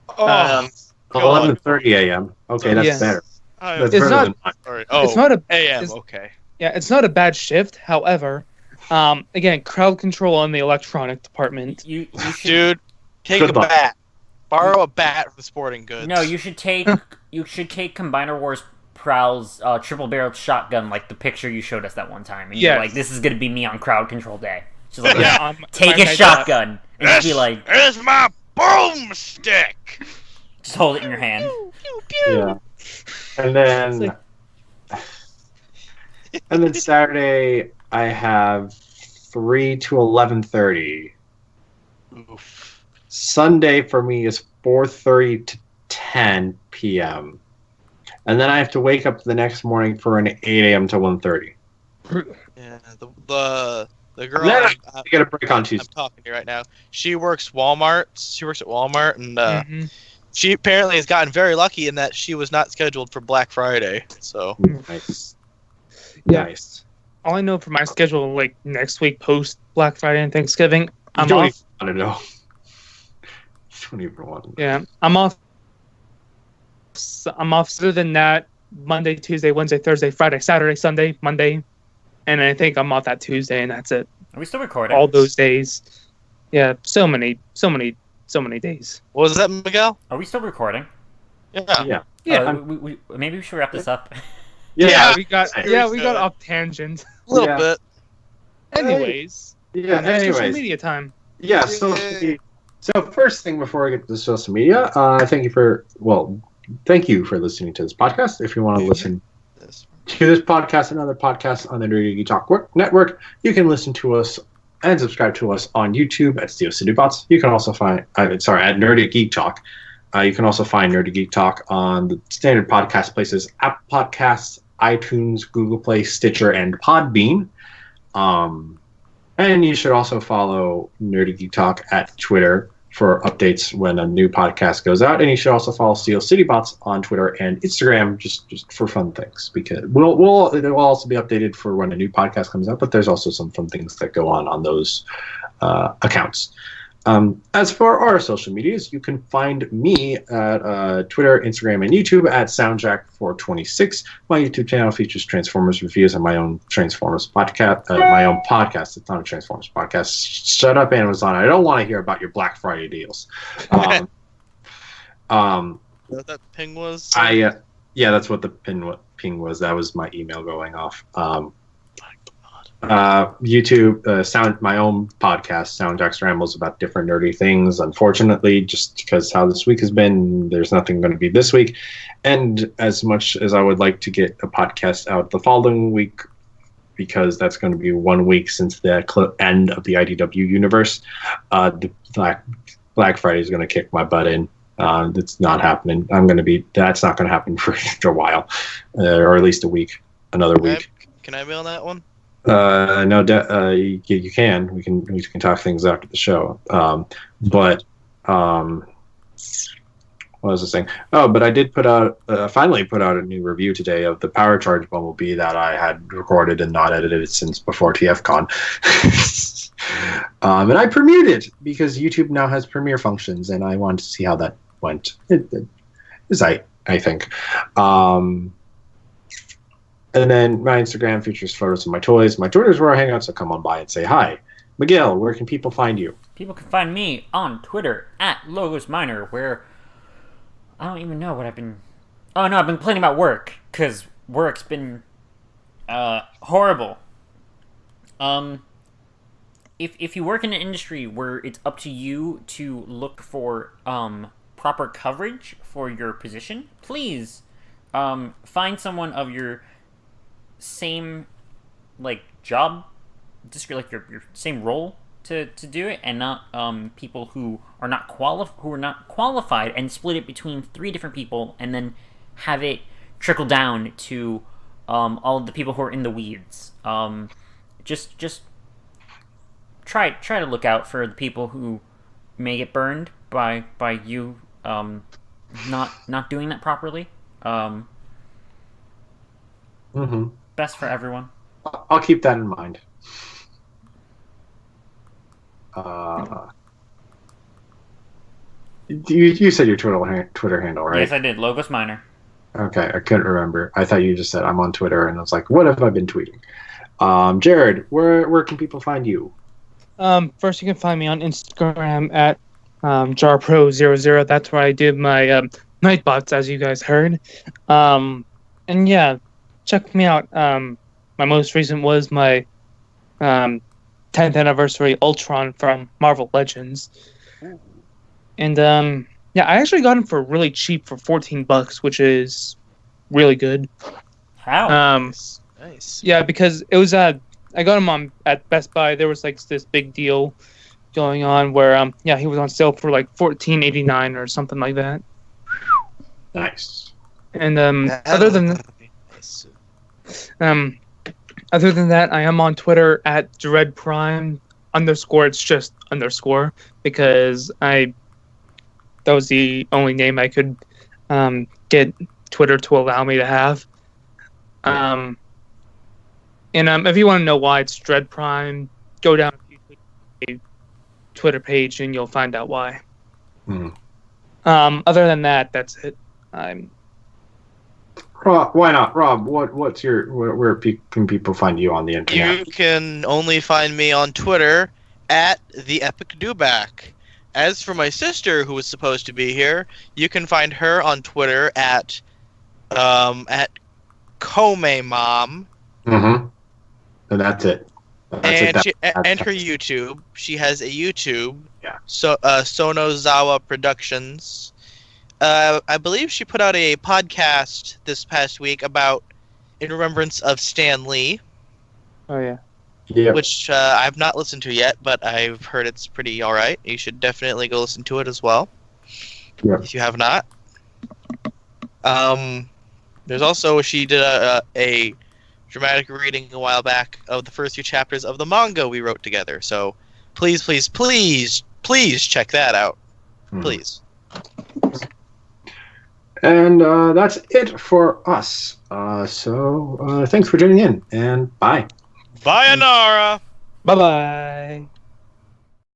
11:30 a.m. Okay, that's better. It's better not. than mine. Sorry. Oh, it's not a a.m. It's, okay. Yeah, it's not a bad shift. However, again, crowd control on the electronic department. You should, Dude, take Good a luck. bat. Borrow a bat from Sporting Goods. No, you should take Combiner Wars Prowl's triple barreled shotgun, like the picture you showed us that one time, and you're Yes. like, "This is gonna be me on crowd control day." She's like, Yeah, "Take a shotgun," and just be like, "It's my boomstick." just hold it in your hand. Pew, pew. Yeah. And then Saturday I have 3 to 11:30. Oof. Sunday for me is 4:30 to 10 p.m. And then I have to wake up the next morning for an 8 a.m. to 1:30. Yeah, the girl Then I I'm get a break on Tuesday. talking to right now. She works Walmart. She works at Walmart, and Mhm. she apparently has gotten very lucky in that she was not scheduled for Black Friday. So Nice. Yeah. Nice. All I know for my schedule, like next week post Black Friday and Thanksgiving, I'm don't off. even want to know. Don't even want to know. Yeah, I'm off. I'm off. Other than that, Monday, Tuesday, Wednesday, Thursday, Friday, Saturday, Sunday, Monday, and I think I'm off that Tuesday, and that's it. Are we still recording? All those days. Yeah, so many days. what was that, Miguel? Are we still recording? Yeah. Yeah. Yeah, Maybe we should wrap this up. Yeah. we got Seriously. off tangent. A little Yeah. bit. Anyways, Yeah. social Anyways. media time. Yeah. So first thing before I get to social media, thank you for listening to this podcast. If you want to listen to this podcast and other podcasts on the Nerdy Geek Talk Network, you can listen to us and subscribe to us on YouTube at Steel City Bots. You can also find, at Nerdy Geek Talk. You can also find Nerdy Geek Talk on the standard podcast places: Apple Podcasts, iTunes, Google Play, Stitcher, and Podbean. And you should also follow Nerdy Geek Talk at Twitter for updates when a new podcast goes out. And you should also follow Steel City Bots on Twitter and Instagram just for fun things, because it will also be updated for when a new podcast comes out. But there's also some fun things that go on those accounts. As for our social medias, you can find me at Twitter, Instagram, and YouTube at SoundJack426. My YouTube channel features Transformers reviews and my own Transformers podcast. My own podcast. It's not a Transformers podcast. Shut up, Amazon. I don't want to hear about your Black Friday deals. What that ping was? Yeah, that's what the ping was. That was my email going off. YouTube, my own podcast, SoundJack's Rambles, about different nerdy things. Unfortunately, just because how this week has been, there's nothing going to be this week. And as much as I would like to get a podcast out the following week, because that's going to be 1 week since the end of the IDW universe, the Black Friday is going to kick my butt in. It's not happening. That's not going to happen for a while, or at least a week, another week. Can I be on that one? No, you can. We can talk things after the show. What was this thing? Oh, but I did finally put out a new review today of the Power Charge Bumblebee that I had recorded and not edited since before TFCon. And I premiered it because YouTube now has premiere functions, and I wanted to see how that went. It is, I think. And then my Instagram features photos of my toys. My Twitter's where I hang out, so come on by and say hi. Miguel, where can people find you? People can find me on Twitter at LogosMiner, where I don't even know what I've been... Oh, no, I've been complaining about work, because work's been horrible. If you work in an industry where it's up to you to look for proper coverage for your position, please find someone of your same job, just your same role to do it, and not people who are not qualified, and split it between 3 different people, and then have it trickle down to all of the people who are in the weeds. Just try to look out for the people who may get burned by you not doing that properly. Best for everyone. I'll keep that in mind. You said your Twitter handle, right? Yes, I did. LogosMiner. Okay, I couldn't remember. I thought you just said I'm on Twitter, and I was like, what have I been tweeting? Jared, where can people find you? First, you can find me on Instagram at jarpro00. That's where I did my Nightbots, as you guys heard. And yeah, check me out. My most recent was my 10th anniversary Ultron from Marvel Legends. And yeah, I actually got him for really cheap for $14, which is really good. How? Nice. Yeah, because it was I got him at Best Buy. There was like this big deal going on where yeah, he was on sale for like $14.89 or something like that. Nice. And other than that, I am on Twitter at DreadPrime _ It's just _ because that was the only name I could get Twitter to allow me to have. And if you want to know why it's Dread Prime, go down to Twitter page and you'll find out why. Other than that, that's it. Rob, why not, Rob? What's your where can people find you on the internet? You can only find me on Twitter at the Epic Dewback. As for my sister, who was supposed to be here, you can find her on Twitter at KomeMom. Mm-hmm. And that's it. And her YouTube. She has a YouTube. Yeah. So Sonozawa Productions. I believe she put out a podcast this past week about in remembrance of Stan Lee. Oh yeah. Yeah. Which I've not listened to yet, but I've heard it's pretty alright. You should definitely go listen to it as well. Yeah. If you have not. There's also, she did a dramatic reading a while back of the first few chapters of the manga we wrote together. So please check that out. Please. And that's it for us. So thanks for tuning in, and bye. Bye, Anara! Bye-bye.